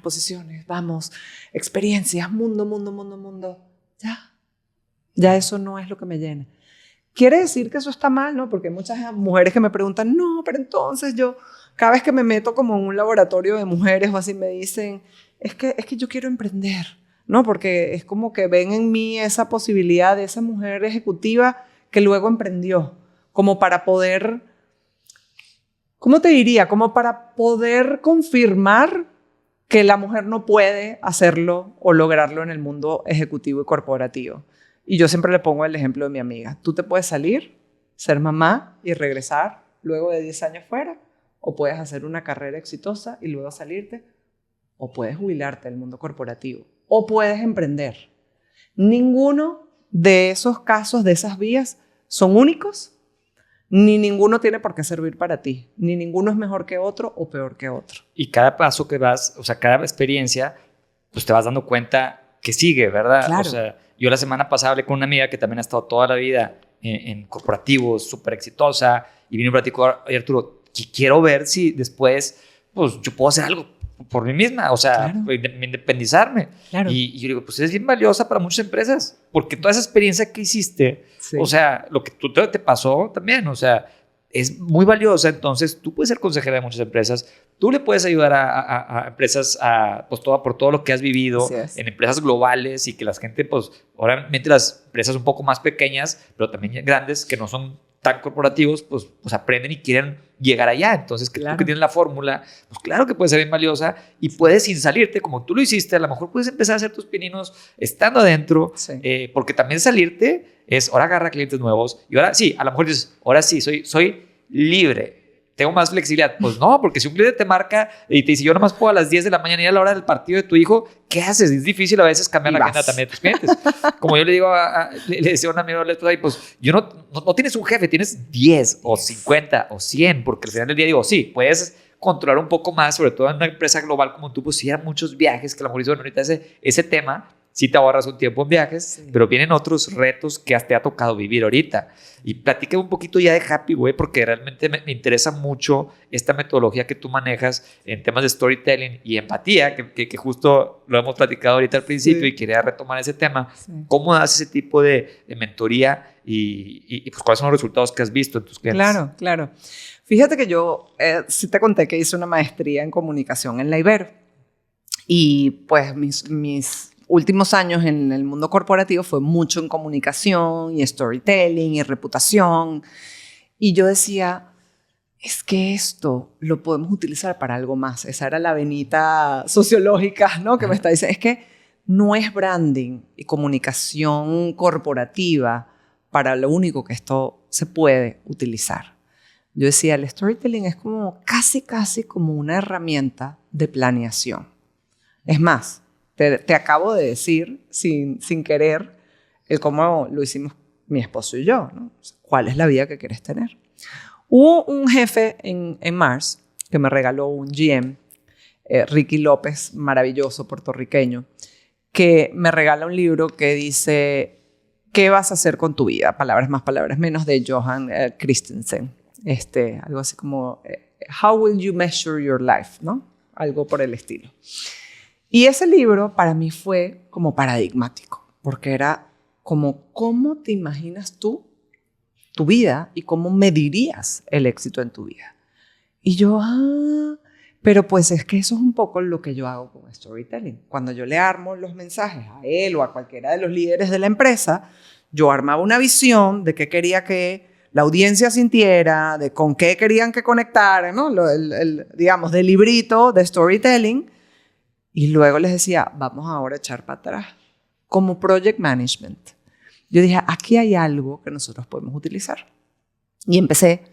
posiciones, vamos, experiencias, mundo. Ya eso no es lo que me llena. ¿Quiere decir que eso está mal? No, porque hay muchas mujeres que me preguntan, no, pero entonces yo, cada vez que me meto como en un laboratorio de mujeres o así, me dicen, es que yo quiero emprender, ¿no? Porque es como que ven en mí esa posibilidad de esa mujer ejecutiva que luego emprendió, como para poder... ¿Cómo te diría? Como para poder confirmar que la mujer no puede hacerlo o lograrlo en el mundo ejecutivo y corporativo. Y yo siempre le pongo el ejemplo de mi amiga. Tú te puedes salir, ser mamá y regresar luego de 10 años fuera, o puedes hacer una carrera exitosa y luego salirte, o puedes jubilarte del mundo corporativo, o puedes emprender. Ninguno de esos casos, de esas vías, son únicos. Ni ninguno tiene por qué servir para ti. Ni ninguno es mejor que otro o peor que otro. Y cada paso que vas, o sea, cada experiencia, pues te vas dando cuenta que sigue, ¿verdad? Claro. O sea, yo la semana pasada hablé con una amiga que también ha estado toda la vida en corporativos, súper exitosa, y vino y platicó, oye, Arturo, quiero ver si después, pues yo puedo hacer algo por mí misma, o sea, claro, independizarme. Claro. Y yo digo, pues es bien valiosa para muchas empresas, porque toda esa experiencia que hiciste, sí, o sea, lo que tú te pasó también, o sea, es muy valiosa. Entonces tú puedes ser consejera de muchas empresas, tú le puedes ayudar a empresas pues por todo lo que has vivido en empresas globales, y que la gente, pues obviamente las empresas un poco más pequeñas, pero también grandes, que no son tan corporativos, pues aprenden y quieren llegar allá. Entonces, claro, tú que tienes la fórmula, pues claro que puede ser bien valiosa, y puedes, sin salirte, como tú lo hiciste, a lo mejor puedes empezar a hacer tus pininos estando adentro, sí, porque también salirte es, ahora agarra clientes nuevos, y ahora sí, a lo mejor dices, ahora sí, soy libre, tengo más flexibilidad. Pues no, porque si un cliente te marca y te dice, yo nomás puedo a las 10 de la mañana ir a la hora del partido de tu hijo, ¿qué haces? Es difícil a veces cambiar la agenda también de tus clientes. Como yo le digo, le decía a un amigo, pues yo no tienes un jefe, tienes 10 o 50 o 100, porque al final del día digo, sí, puedes controlar un poco más, sobre todo en una empresa global como tú, pues sí hay muchos viajes, que a lo mejor dices, bueno, ahorita ese tema, sí te ahorras un tiempo en viajes, pero vienen otros retos que te ha tocado vivir ahorita. Y platícame un poquito ya de Happy Way, porque realmente me interesa mucho esta metodología que tú manejas en temas de storytelling y empatía, que justo lo hemos platicado ahorita al principio y quería retomar ese tema. Sí. ¿Cómo das ese tipo de mentoría y pues cuáles son los resultados que has visto en tus clientes? Claro. Fíjate que yo sí te conté que hice una maestría en comunicación en la Ibero. Y pues mis últimos años en el mundo corporativo fue mucho en comunicación y storytelling y reputación. Y yo decía, es que esto lo podemos utilizar para algo más. Esa era la venita sociológica, ¿no? Que me está diciendo, es que no es branding y comunicación corporativa para lo único que esto se puede utilizar. Yo decía, el storytelling es como casi como una herramienta de planeación. Es más, te acabo de decir, sin querer, el cómo lo hicimos mi esposo y yo, ¿no? ¿Cuál es la vida que quieres tener? Hubo un jefe en Mars que me regaló un GM, Ricky López, maravilloso puertorriqueño, que me regala un libro que dice, ¿qué vas a hacer con tu vida? Palabras más, palabras menos, de Johan Christensen. Algo así como, How will you measure your life? ¿No? Algo por el estilo. Y ese libro para mí fue como paradigmático, porque era como, ¿cómo te imaginas tú tu vida y cómo medirías el éxito en tu vida? Y yo, pero pues es que eso es un poco lo que yo hago con storytelling. Cuando yo le armo los mensajes a él o a cualquiera de los líderes de la empresa, yo armaba una visión de qué quería que la audiencia sintiera, de con qué querían que conectaran, ¿no? Digamos, del librito de storytelling. Y luego les decía, vamos ahora a echar para atrás, como project management. Yo dije, aquí hay algo que nosotros podemos utilizar. Y empecé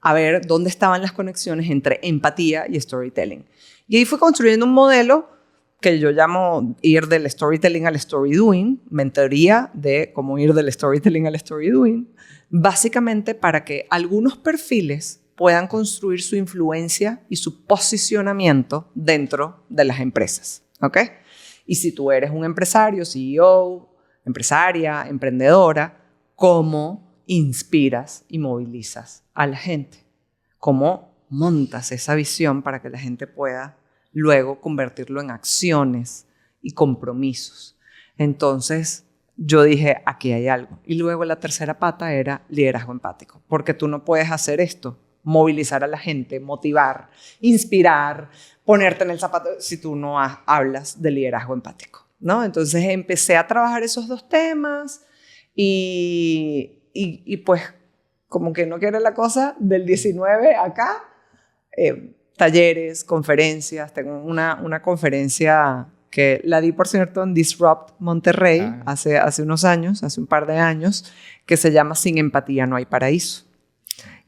a ver dónde estaban las conexiones entre empatía y storytelling. Y ahí fui construyendo un modelo que yo llamo ir del storytelling al story doing, mentoría de cómo ir del storytelling al story doing, básicamente para que algunos perfiles puedan construir su influencia y su posicionamiento dentro de las empresas, ¿ok? Y si tú eres un empresario, CEO, empresaria, emprendedora, ¿cómo inspiras y movilizas a la gente? ¿Cómo montas esa visión para que la gente pueda luego convertirlo en acciones y compromisos? Entonces, yo dije, aquí hay algo. Y luego la tercera pata era liderazgo empático, porque tú no puedes hacer esto, movilizar a la gente, motivar, inspirar, ponerte en el zapato, si tú no hablas de liderazgo empático, ¿no? Entonces empecé a trabajar esos dos temas y pues como que no quiere la cosa, del 19 acá, talleres, conferencias. Tengo una conferencia que la di, por cierto, en Disrupt Monterrey hace unos años, hace un par de años, que se llama Sin empatía no hay paraíso.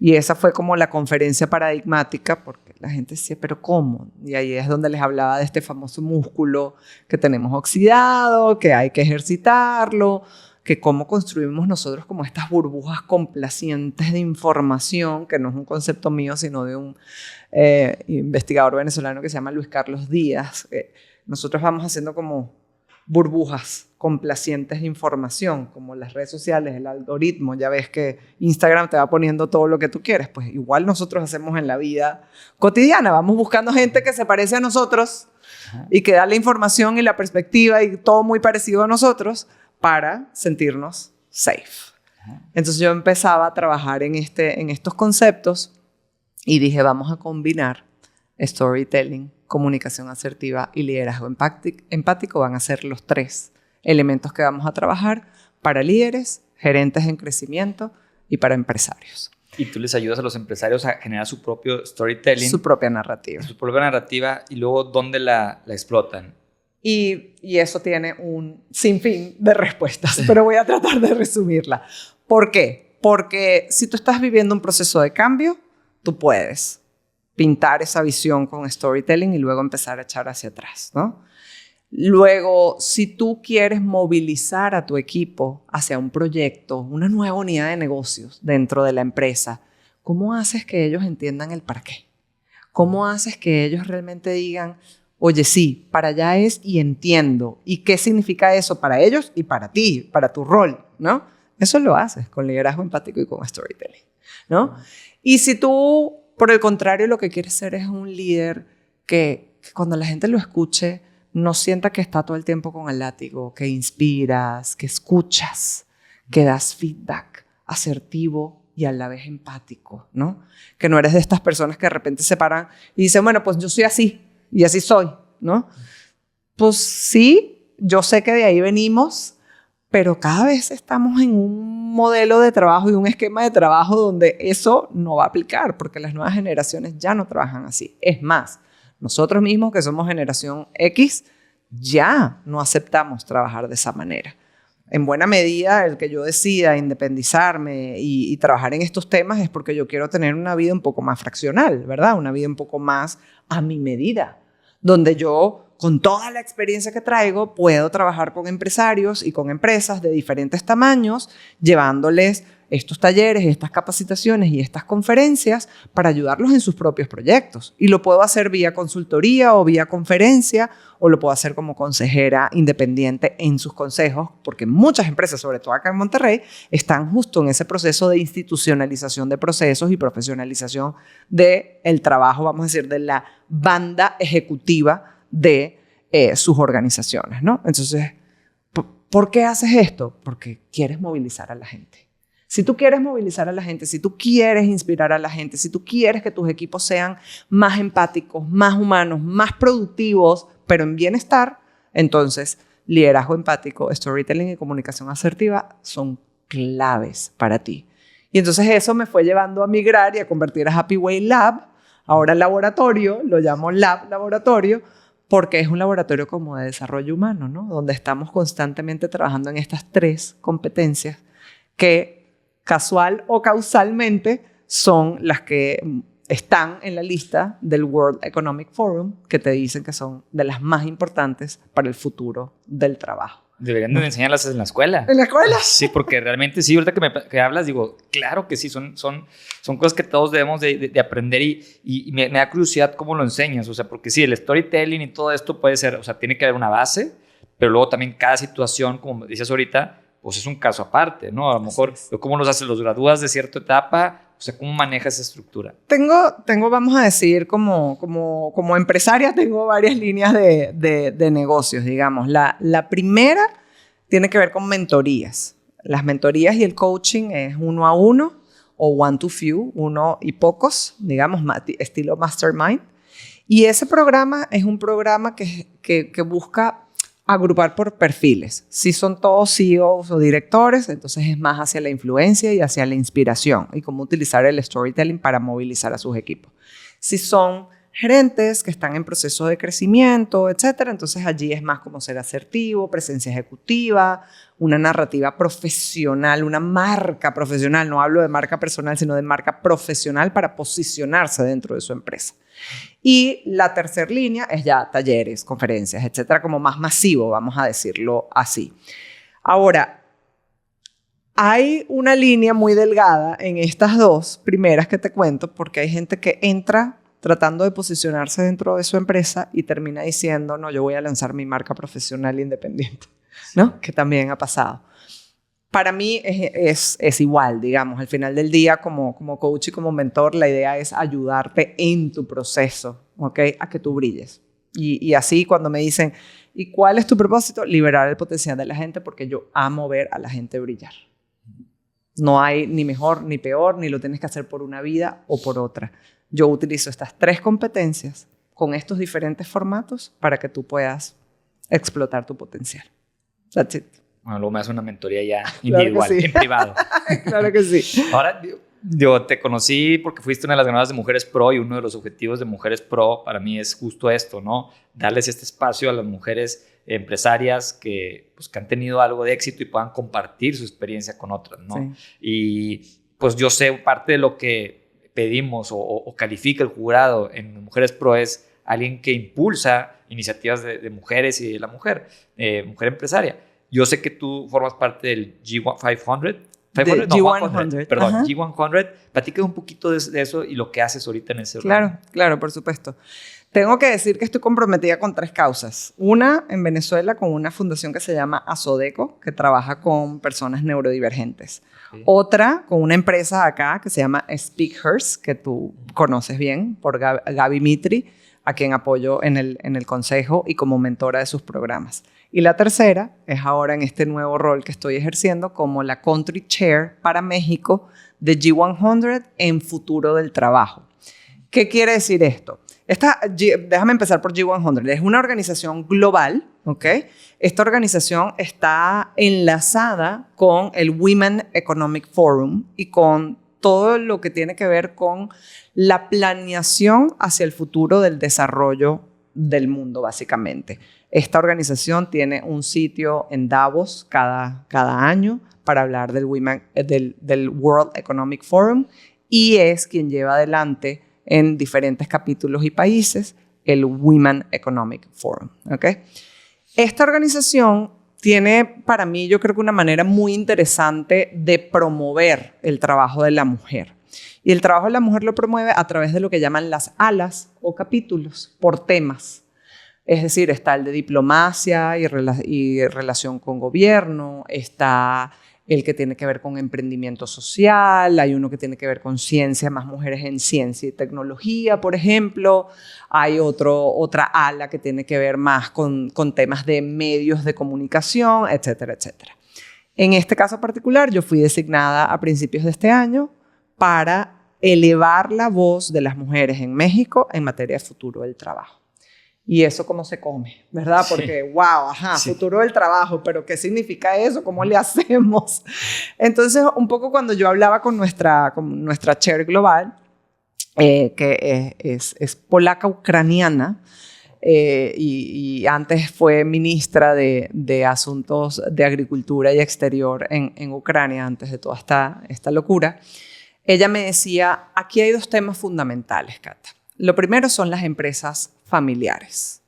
Y esa fue como la conferencia paradigmática, porque la gente decía, ¿pero cómo? Y ahí es donde les hablaba de este famoso músculo que tenemos oxidado, que hay que ejercitarlo, que cómo construimos nosotros como estas burbujas complacientes de información, que no es un concepto mío, sino de un investigador venezolano que se llama Luis Carlos Díaz. Nosotros vamos haciendo como burbujas complacientes de información, como las redes sociales, el algoritmo. Ya ves que Instagram te va poniendo todo lo que tú quieres. Pues igual nosotros hacemos en la vida cotidiana. Vamos buscando gente que se parece a nosotros y que da la información y la perspectiva y todo muy parecido a nosotros para sentirnos safe. Entonces yo empezaba a trabajar en estos conceptos y dije, vamos a combinar storytelling, comunicación asertiva y liderazgo empático. Van a ser los 3 elementos que vamos a trabajar para líderes, gerentes en crecimiento y para empresarios. Y tú les ayudas a los empresarios a generar su propio storytelling. Su propia narrativa. Su propia narrativa, y luego ¿dónde la explotan? Y eso tiene un sinfín de respuestas, pero voy a tratar de resumirla. ¿Por qué? Porque si tú estás viviendo un proceso de cambio, tú puedes pintar esa visión con storytelling y luego empezar a echar hacia atrás, ¿no? Luego, si tú quieres movilizar a tu equipo hacia un proyecto, una nueva unidad de negocios dentro de la empresa, ¿cómo haces que ellos entiendan el para qué? ¿Cómo haces que ellos realmente digan, oye, sí, para allá es y entiendo? ¿Y qué significa eso para ellos y para ti, para tu rol, ¿no? Eso lo haces con liderazgo empático y con storytelling, ¿no? Y si tú, por el contrario, lo que quieres ser es un líder que cuando la gente lo escuche, no sienta que está todo el tiempo con el látigo, que inspiras, que escuchas, que das feedback asertivo y a la vez empático, ¿no? Que no eres de estas personas que de repente se paran y dicen, bueno, pues yo soy así y así soy, ¿no? Pues sí, yo sé que de ahí venimos, pero cada vez estamos en un modelo de trabajo y un esquema de trabajo donde eso no va a aplicar porque las nuevas generaciones ya no trabajan así. Es más, nosotros mismos que somos generación X ya no aceptamos trabajar de esa manera. En buena medida, el que yo decida independizarme y trabajar en estos temas es porque yo quiero tener una vida un poco más fraccional, ¿verdad? Una vida un poco más a mi medida, donde yo, con toda la experiencia que traigo, puedo trabajar con empresarios y con empresas de diferentes tamaños, llevándoles estos talleres, estas capacitaciones y estas conferencias para ayudarlos en sus propios proyectos. Y lo puedo hacer vía consultoría o vía conferencia, o lo puedo hacer como consejera independiente en sus consejos, porque muchas empresas, sobre todo acá en Monterrey, están justo en ese proceso de institucionalización de procesos y profesionalización del trabajo, vamos a decir, de la banda ejecutiva de sus organizaciones, ¿no? Entonces, ¿por qué haces esto? Porque quieres movilizar a la gente. Si tú quieres movilizar a la gente, si tú quieres inspirar a la gente, si tú quieres que tus equipos sean más empáticos, más humanos, más productivos, pero en bienestar, entonces liderazgo empático, storytelling y comunicación asertiva son claves para ti. Y entonces eso me fue llevando a migrar y a convertir a Happy Way Lab, ahora laboratorio, lo llamo Lab Laboratorio, porque es un laboratorio como de desarrollo humano, ¿no? Donde estamos constantemente trabajando en estas 3 competencias que casual o causalmente son las que están en la lista del World Economic Forum, que te dicen que son de las más importantes para el futuro del trabajo. Deberían de enseñarlas en la escuela. ¿En la escuela? Sí, porque realmente sí, ahorita que hablas, digo, claro que sí, son cosas que todos debemos de aprender y me da curiosidad cómo lo enseñas, o sea, porque sí, el storytelling y todo esto puede ser, o sea, tiene que haber una base, pero luego también cada situación, como decías ahorita, pues es un caso aparte, ¿no? A lo mejor, ¿cómo los haces? ¿Los gradúas de cierta etapa? O sea, ¿cómo manejas esa estructura? Tengo, vamos a decir, como empresaria, tengo varias líneas de negocios, digamos. La primera tiene que ver con mentorías. Las mentorías y el coaching es 1 a 1 o 1 to few, 1 y pocos, digamos, estilo mastermind. Y ese programa es un programa que busca agrupar por perfiles. Si son todos CEOs o directores, entonces es más hacia la influencia y hacia la inspiración y cómo utilizar el storytelling para movilizar a sus equipos. Si son gerentes que están en proceso de crecimiento, etcétera, entonces allí es más como ser asertivo, presencia ejecutiva, una narrativa profesional, una marca profesional. No hablo de marca personal, sino de marca profesional para posicionarse dentro de su empresa. Y la tercera línea es ya talleres, conferencias, etcétera, como más masivo, vamos a decirlo así. Ahora, hay una línea muy delgada en estas 2 primeras que te cuento, porque hay gente que entra tratando de posicionarse dentro de su empresa y termina diciendo, no, yo voy a lanzar mi marca profesional independiente, ¿no? Que también ha pasado. Para mí es igual, digamos, al final del día como coach y como mentor, la idea es ayudarte en tu proceso, ¿ok? A que tú brilles. Y así cuando me dicen, ¿y cuál es tu propósito? Liberar el potencial de la gente, porque yo amo ver a la gente brillar. No hay ni mejor ni peor, ni lo tienes que hacer por una vida o por otra. Yo utilizo estas 3 competencias con estos diferentes formatos para que tú puedas explotar tu potencial. That's it. Bueno, luego me haces una mentoría ya individual, claro sí. en privado. Claro que sí. Ahora, yo te conocí porque fuiste una de las ganadoras de Mujeres Pro y uno de los objetivos de Mujeres Pro para mí es justo esto, ¿no? Darles este espacio a las mujeres empresarias que han tenido algo de éxito y puedan compartir su experiencia con otras, ¿no? Sí. Y pues yo sé parte de lo que pedimos o califica el jurado en Mujeres Pro es alguien que impulsa iniciativas de mujeres y de la mujer empresaria. Yo sé que tú formas parte del G500. G100. Perdón, Ajá. G100. Platica un poquito de eso y lo que haces ahorita en ese Claro, ramo. claro, por supuesto. Tengo que decir que estoy comprometida con 3 causas. Una, en Venezuela, con una fundación que se llama Asodeco, que trabaja con personas neurodivergentes. Okay. Otra, con una empresa acá que se llama Speakhers, que tú conoces bien, por Gaby Mitri, a quien apoyo en el consejo y como mentora de sus programas. Y la tercera es ahora en este nuevo rol que estoy ejerciendo como la Country Chair para México de G100 en Futuro del Trabajo. ¿Qué quiere decir esto? Déjame empezar por G100. Es una organización global, ¿ok? Esta organización está enlazada con el Women Economic Forum y con todo lo que tiene que ver con la planeación hacia el futuro del desarrollo del mundo, básicamente. Esta organización tiene un sitio en Davos cada año para hablar del World Economic Forum y es quien lleva adelante en diferentes capítulos y países el Women Economic Forum. ¿Okay? Esta organización tiene para mí, yo creo que una manera muy interesante de promover el trabajo de la mujer. Y el trabajo de la mujer lo promueve a través de lo que llaman las alas o capítulos por temas. Es decir, está el de diplomacia y relación con gobierno, está el que tiene que ver con emprendimiento social, hay uno que tiene que ver con ciencia, más mujeres en ciencia y tecnología, por ejemplo. Hay otra ala que tiene que ver más con temas de medios de comunicación, etcétera, etcétera. En este caso particular, yo fui designada a principios de este año para elevar la voz de las mujeres en México en materia de futuro del trabajo. Y eso cómo se come, ¿verdad? Porque, sí. Wow, ajá, sí. Futuro del trabajo, pero ¿qué significa eso? ¿Cómo le hacemos? Entonces, un poco cuando yo hablaba con nuestra chair global, que es polaca ucraniana, y antes fue ministra de Asuntos de Agricultura y Exterior en Ucrania, antes de toda esta locura, ella me decía, aquí hay 2 temas fundamentales, Cata. Lo primero son las empresas familiares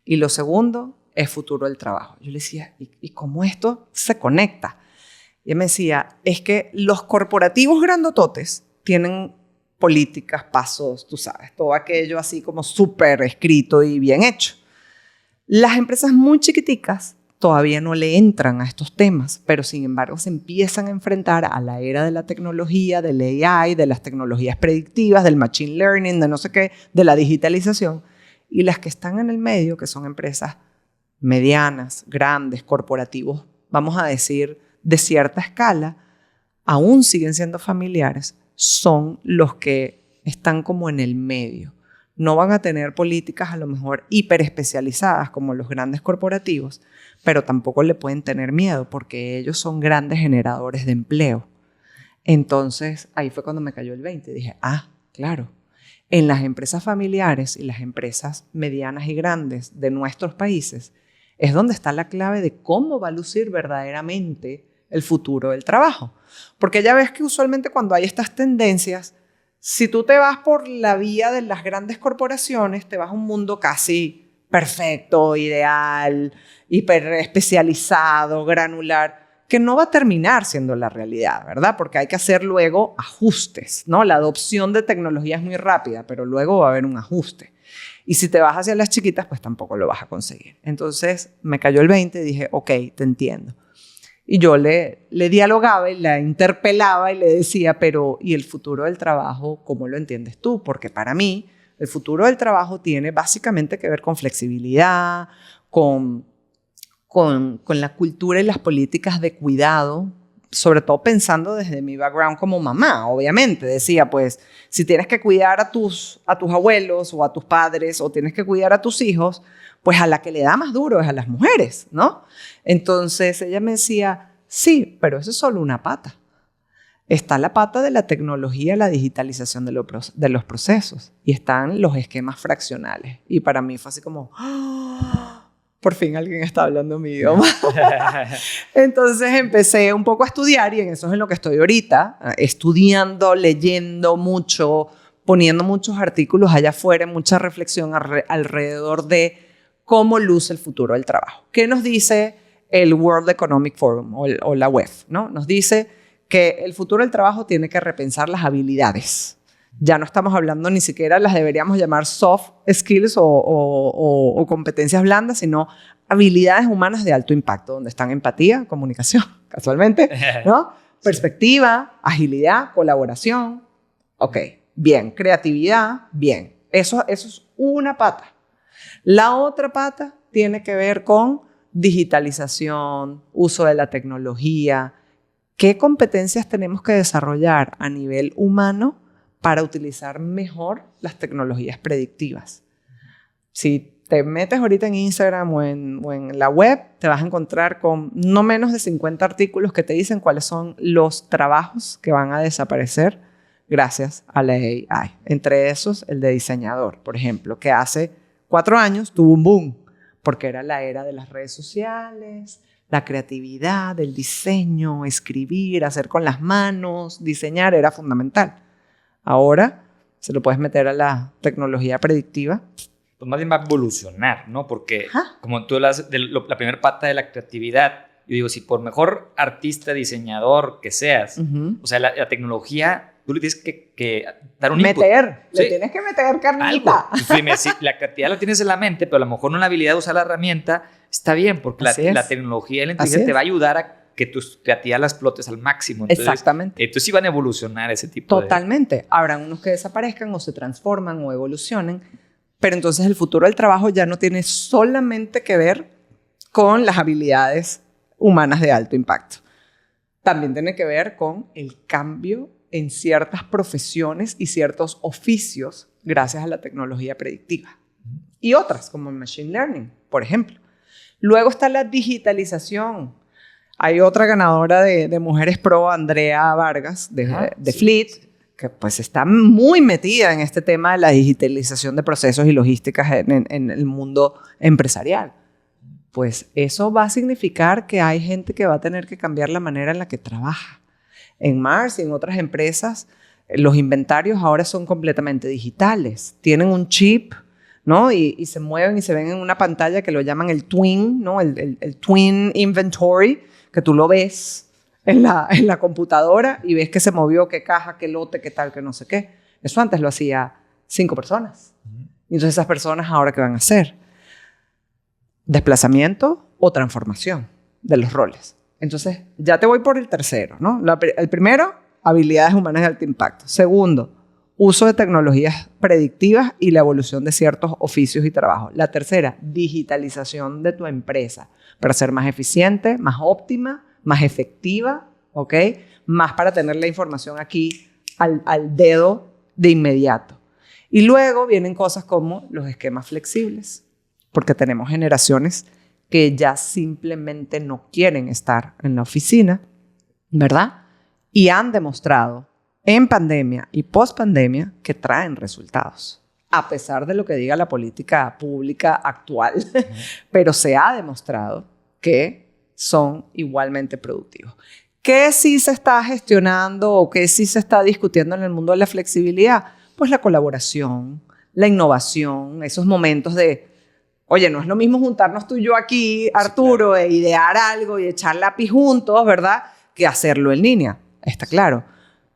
y lo segundo es futuro del trabajo. Yo le decía, ¿y cómo esto se conecta? Y ella me decía, es que los corporativos grandototes tienen políticas, pasos, tú sabes, todo aquello así como súper escrito y bien hecho. Las empresas muy chiquiticas todavía no le entran a estos temas, pero sin embargo se empiezan a enfrentar a la era de la tecnología, del AI, de las tecnologías predictivas, del machine learning, de no sé qué, de la digitalización. Y las que están en el medio, que son empresas medianas, grandes, corporativos, vamos a decir, de cierta escala, aún siguen siendo familiares, son los que están como en el medio. No van a tener políticas a lo mejor hiperespecializadas como los grandes corporativos, pero tampoco le pueden tener miedo porque ellos son grandes generadores de empleo. Entonces, ahí fue cuando me cayó el 20. Dije, claro, en las empresas familiares y las empresas medianas y grandes de nuestros países es donde está la clave de cómo va a lucir verdaderamente el futuro del trabajo. Porque ya ves que usualmente cuando hay estas tendencias, si tú te vas por la vía de las grandes corporaciones, te vas a un mundo casi perfecto, ideal, hiper especializado, granular, que no va a terminar siendo la realidad, ¿verdad? Porque hay que hacer luego ajustes, ¿no? La adopción de tecnología es muy rápida, pero luego va a haber un ajuste. Y si te vas hacia las chiquitas, pues tampoco lo vas a conseguir. Entonces me cayó el 20 y dije, ok, te entiendo. Y yo le dialogaba y la interpelaba y le decía, pero ¿y el futuro del trabajo cómo lo entiendes tú? Porque para mí el futuro del trabajo tiene básicamente que ver con flexibilidad, con la cultura y las políticas de cuidado, sobre todo pensando desde mi background como mamá, obviamente. Decía, pues, si tienes que cuidar a tus abuelos o a tus padres o tienes que cuidar a tus hijos, pues a la que le da más duro es a las mujeres, ¿no? Entonces ella me decía, sí, pero eso es solo una pata. Está la pata de la tecnología, la digitalización de los procesos y están los esquemas fraccionales. Y para mí fue así como, ¡oh! por fin alguien está hablando mi idioma. Entonces empecé un poco a estudiar y en eso es en lo que estoy ahorita, estudiando, leyendo mucho, poniendo muchos artículos allá afuera, mucha reflexión alrededor de cómo luce el futuro del trabajo. ¿Qué nos dice el World Economic Forum o la WEF? ¿No? Nos dice que el futuro del trabajo tiene que repensar las habilidades. Ya no estamos hablando ni siquiera, las deberíamos llamar soft skills o competencias blandas, sino habilidades humanas de alto impacto, donde están empatía, comunicación, casualmente, ¿no? Perspectiva, agilidad, colaboración. Ok, bien. Creatividad, bien. Eso es una pata. La otra pata tiene que ver con digitalización, uso de la tecnología. ¿Qué competencias tenemos que desarrollar a nivel humano para utilizar mejor las tecnologías predictivas? Si te metes ahorita en Instagram o en la web, te vas a encontrar con no menos de 50 artículos que te dicen cuáles son los trabajos que van a desaparecer gracias a la AI. Entre esos, el de diseñador, por ejemplo, que hace 4 años tuvo un boom, porque era la era de las redes sociales, la creatividad, el diseño, escribir, hacer con las manos, diseñar era fundamental. Ahora se lo puedes meter a la tecnología predictiva. Pues más bien va a evolucionar, ¿no? Porque como tú hablas de la primera pata de la creatividad, yo digo, si por mejor artista, diseñador que seas, o sea, la tecnología, tú le tienes que dar un input. Le tienes que meter carnita. Algo. Si la creatividad la tienes en la mente, pero a lo mejor no la habilidad de usar la herramienta, está bien, porque la tecnología y la inteligencia te va a ayudar a que tu creatividad la explotes al máximo. Entonces, exactamente. Entonces sí van a evolucionar ese tipo Totalmente. Habrán unos que desaparezcan o se transforman o evolucionen, pero entonces el futuro del trabajo ya no tiene solamente que ver con las habilidades humanas de alto impacto. También tiene que ver con el cambio en ciertas profesiones y ciertos oficios gracias a la tecnología predictiva. Y otras, como el machine learning, por ejemplo. Luego está la digitalización. Hay otra ganadora de Mujeres Pro, Andrea Vargas, de Fleet, que pues está muy metida en este tema de la digitalización de procesos y logísticas en el mundo empresarial. Pues eso va a significar que hay gente que va a tener que cambiar la manera en la que trabaja. En Mars y en otras empresas, los inventarios ahora son completamente digitales. Tienen un chip, ¿no? Y se mueven y se ven en una pantalla que lo llaman el twin, ¿no? El twin inventory, que tú lo ves en la computadora y ves que se movió, qué caja, qué lote, qué tal, qué no sé qué. Eso antes lo hacía 5 personas. Y entonces esas personas ahora, ¿qué van a hacer? Desplazamiento o transformación de los roles. Entonces, ya te voy por el tercero, ¿no? El primero, habilidades humanas de alto impacto. Segundo, uso de tecnologías predictivas y la evolución de ciertos oficios y trabajos. La tercera, digitalización de tu empresa para ser más eficiente, más óptima, más efectiva, ¿ok? Más para tener la información aquí al dedo de inmediato. Y luego vienen cosas como los esquemas flexibles, porque tenemos generaciones que ya simplemente no quieren estar en la oficina, ¿verdad? Y han demostrado en pandemia y post-pandemia que traen resultados, a pesar de lo que diga la política pública actual, pero se ha demostrado que son igualmente productivos. ¿Qué sí se está gestionando o qué sí se está discutiendo en el mundo de la flexibilidad? Pues la colaboración, la innovación, esos momentos de, oye, no es lo mismo juntarnos tú y yo aquí, Arturo, sí, claro, e idear algo y echar lápiz juntos, ¿verdad? Que hacerlo en línea, está claro.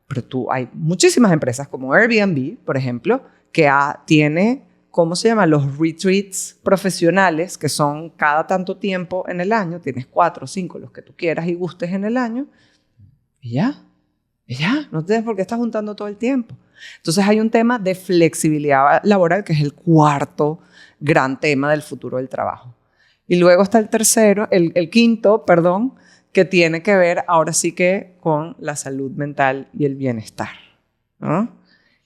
Pero hay muchísimas empresas como Airbnb, por ejemplo, que tiene, ¿cómo se llama? Los retreats profesionales, que son cada tanto tiempo en el año. Tienes 4 o 5, los que tú quieras y gustes en el año. Y ya, no tienes por qué estar juntando todo el tiempo. Entonces hay un tema de flexibilidad laboral, que es el cuarto gran tema del futuro del trabajo. Y luego está el quinto, que tiene que ver ahora sí que con la salud mental y el bienestar, ¿no?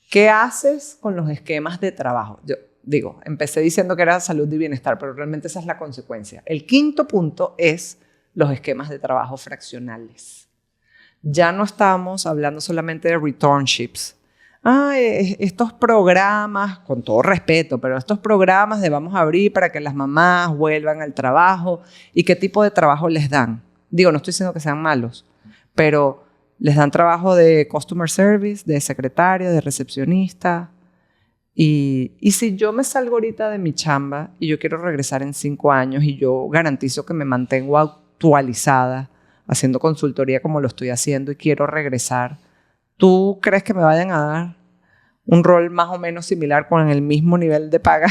¿Qué haces con los esquemas de trabajo? Yo digo, empecé diciendo que era salud y bienestar, pero realmente esa es la consecuencia. El quinto punto es los esquemas de trabajo fraccionales. Ya no estamos hablando solamente de returnships. estos programas, con todo respeto, pero estos programas de vamos a abrir para que las mamás vuelvan al trabajo, ¿y qué tipo de trabajo les dan? Digo, no estoy diciendo que sean malos, pero les dan trabajo de customer service, de secretaria, de recepcionista. Y si yo me salgo ahorita de mi chamba y yo quiero regresar en 5 años y yo garantizo que me mantengo actualizada, haciendo consultoría como lo estoy haciendo y quiero regresar, ¿tú crees que me vayan a dar un rol más o menos similar con el mismo nivel de paga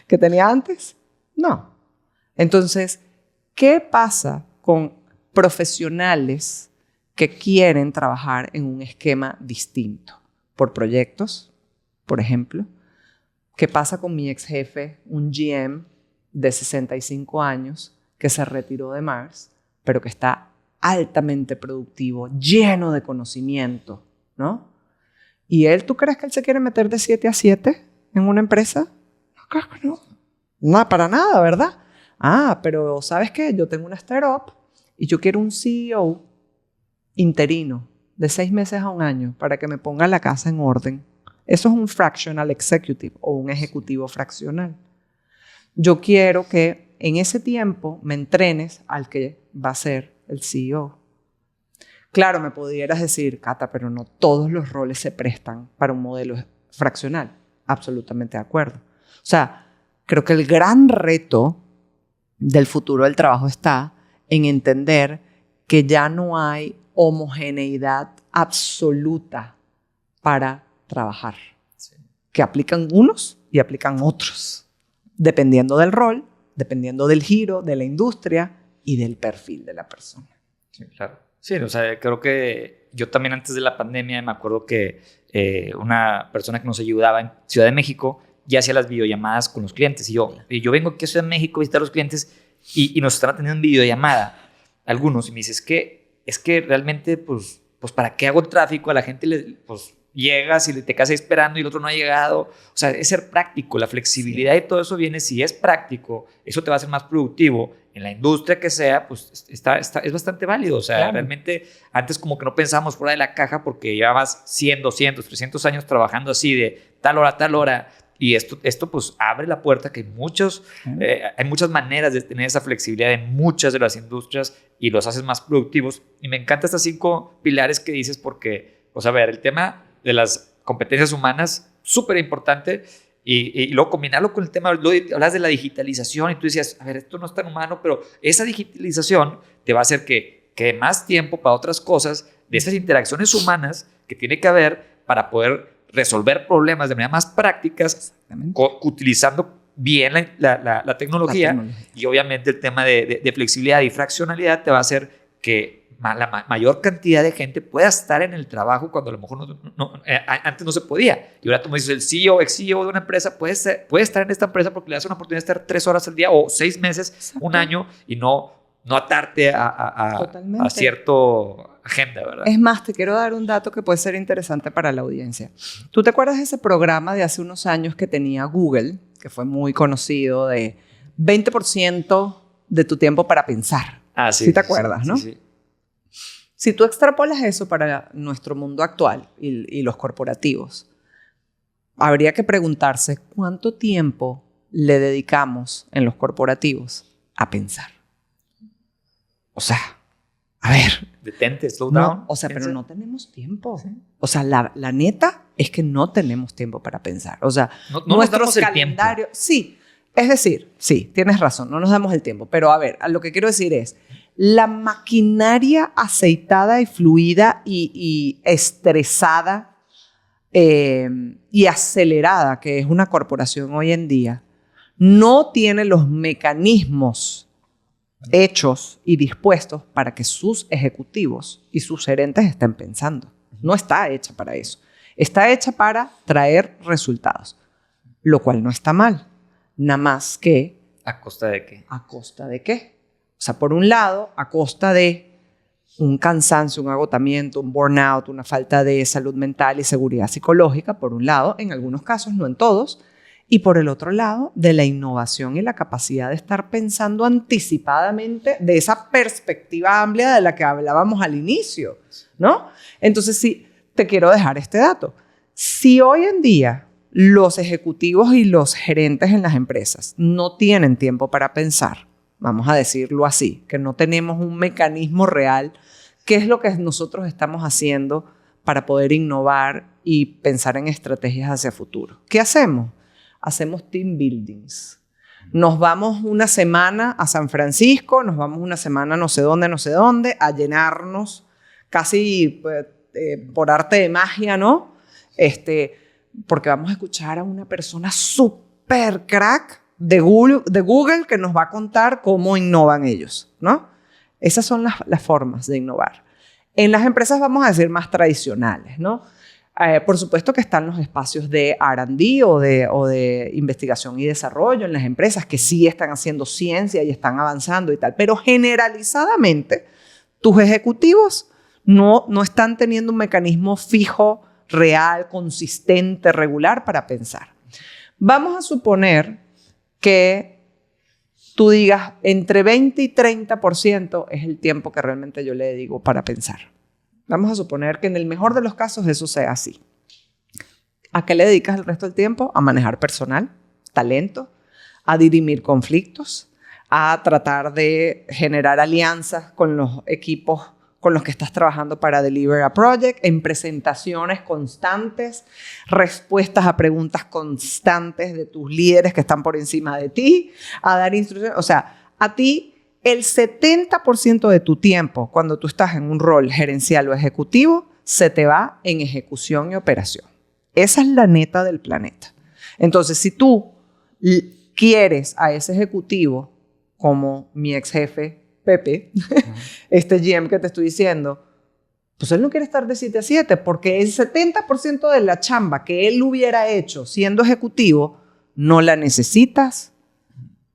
que tenía antes? No. Entonces, ¿qué pasa con profesionales que quieren trabajar en un esquema distinto? Por proyectos, por ejemplo. ¿Qué pasa con mi ex jefe, un GM de 65 años que se retiró de Mars, pero que está altamente productivo, lleno de conocimiento, ¿no? ¿Y él, tú crees que él se quiere meter de 7 a 7 en una empresa? No, creo que no. No, para nada, ¿verdad? Pero ¿sabes qué? Yo tengo una startup y yo quiero un CEO interino de 6 meses a 1 año para que me ponga la casa en orden. Eso es un fractional executive o un ejecutivo fraccional. Yo quiero que en ese tiempo me entrenes al que va a ser el CEO. Claro, me pudieras decir, Cata, pero no todos los roles se prestan para un modelo fraccional. Absolutamente de acuerdo. O sea, creo que el gran reto del futuro del trabajo está en entender que ya no hay homogeneidad absoluta para trabajar. Sí. Que aplican unos y aplican otros, dependiendo del rol, dependiendo del giro, de la industria y del perfil de la persona. Sí, claro. Sí, o sea, creo que yo también antes de la pandemia me acuerdo que una persona que nos ayudaba en Ciudad de México ya hacía las videollamadas con los clientes. Y yo vengo aquí a Ciudad de México a visitar a los clientes y nos están atendiendo en videollamada algunos. Y me dice, es que realmente, pues ¿para qué hago tráfico? A la gente pues llegas y te quedas ahí esperando y el otro no ha llegado. O sea, es ser práctico. La flexibilidad y todo eso viene, si es práctico, eso te va a hacer más productivo. En la industria que sea, pues es bastante válido. O sea, claro. Realmente antes como que no pensábamos fuera de la caja porque llevabas 100, 200, 300 años trabajando así de tal hora a tal hora. Y esto pues abre la puerta que hay muchas maneras de tener esa flexibilidad en muchas de las industrias y los haces más productivos. Y me encantan estas 5 pilares que dices porque, pues a ver, el tema de las competencias humanas, súper importante. Y luego combinarlo con el tema, hablas de la digitalización y tú decías, a ver, esto no es tan humano, pero esa digitalización te va a hacer que quede más tiempo para otras cosas, de esas interacciones humanas que tiene que haber para poder resolver problemas de manera más prácticas, utilizando bien la tecnología. Y obviamente el tema de flexibilidad y fraccionalidad te va a hacer que la mayor cantidad de gente pueda estar en el trabajo cuando a lo mejor antes no se podía. Y ahora tú me dices, el CEO, ex-CEO de una empresa puede estar en esta empresa porque le das una oportunidad de estar 3 horas al día o 6 meses, exacto, 1 año y no atarte a cierto agenda, ¿verdad? Es más, te quiero dar un dato que puede ser interesante para la audiencia. ¿Tú te acuerdas de ese programa de hace unos años que tenía Google, que fue muy conocido, de 20% de tu tiempo para pensar? Sí. ¿Sí te acuerdas, no? Sí. Si tú extrapolas eso para nuestro mundo actual y los corporativos, habría que preguntarse cuánto tiempo le dedicamos en los corporativos a pensar. O sea, a ver. Detente, slow down. No, o sea, pero no tenemos tiempo. ¿Sí? O sea, la neta es que no tenemos tiempo para pensar. O sea, no nuestros calendarios. Sí, es decir, sí, tienes razón, no nos damos el tiempo. Pero a ver, lo que quiero decir es, la maquinaria aceitada y fluida y estresada y acelerada que es una corporación hoy en día, no tiene los mecanismos hechos y dispuestos para que sus ejecutivos y sus gerentes estén pensando. No está hecha para eso. Está hecha para traer resultados, lo cual no está mal. Nada más que... ¿A costa de qué? ¿A costa de qué? O sea, por un lado, a costa de un cansancio, un agotamiento, un burnout, una falta de salud mental y seguridad psicológica, por un lado, en algunos casos, no en todos, y por el otro lado, de la innovación y la capacidad de estar pensando anticipadamente de esa perspectiva amplia de la que hablábamos al inicio, ¿no? Entonces, sí, te quiero dejar este dato. Si hoy en día los ejecutivos y los gerentes en las empresas no tienen tiempo para pensar, vamos a decirlo así, que no tenemos un mecanismo real, ¿qué es lo que nosotros estamos haciendo para poder innovar y pensar en estrategias hacia futuro? ¿Qué hacemos? Hacemos team buildings. Nos vamos una semana a San Francisco, nos vamos una semana no sé dónde, a llenarnos casi por arte de magia, ¿no? Porque vamos a escuchar a una persona súper crack de Google que nos va a contar cómo innovan ellos, ¿no? Esas son las formas de innovar. En las empresas vamos a decir más tradicionales, ¿no? Por supuesto que están los espacios de R&D o de investigación y desarrollo en las empresas que sí están haciendo ciencia y están avanzando y tal, pero generalizadamente tus ejecutivos no están teniendo un mecanismo fijo, real, consistente, regular para pensar. Vamos a suponer que tú digas entre 20 y 30% es el tiempo que realmente yo le dedico para pensar. Vamos a suponer que en el mejor de los casos eso sea así. ¿A qué le dedicas el resto del tiempo? A manejar personal, talento, a dirimir conflictos, a tratar de generar alianzas con los equipos con los que estás trabajando para deliver a project, en presentaciones constantes, respuestas a preguntas constantes de tus líderes que están por encima de ti, a dar instrucciones. O sea, a ti el 70% de tu tiempo cuando tú estás en un rol gerencial o ejecutivo se te va en ejecución y operación. Esa es la neta del planeta. Entonces, si tú quieres a ese ejecutivo como mi ex jefe Pepe, este GM que te estoy diciendo, pues él no quiere estar de 7 a 7 porque el 70% de la chamba que él hubiera hecho siendo ejecutivo no la necesitas.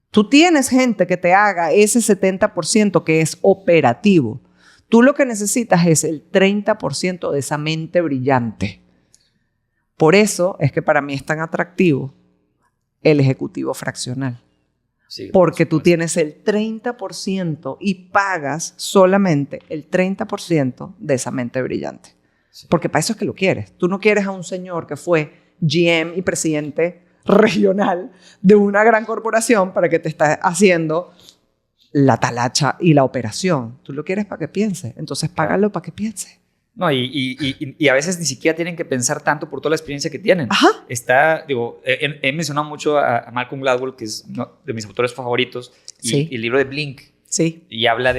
Tú tienes gente que te haga ese 70% que es operativo. Tú lo que necesitas es el 30% de esa mente brillante. Por eso es que para mí es tan atractivo el ejecutivo fraccional. Sí, porque tú tienes el 30% y pagas solamente el 30% de esa mente brillante. Sí. Porque para eso es que lo quieres. Tú no quieres a un señor que fue GM y presidente regional de una gran corporación para que te esté haciendo la talacha y la operación. Tú lo quieres para que piense. Entonces págalo para que piense. No, y a veces ni siquiera tienen que pensar tanto por toda la experiencia que tienen. Ajá. He mencionado mucho a Malcolm Gladwell, que es uno de mis autores favoritos, sí. y el libro de Blink. Sí. Y habla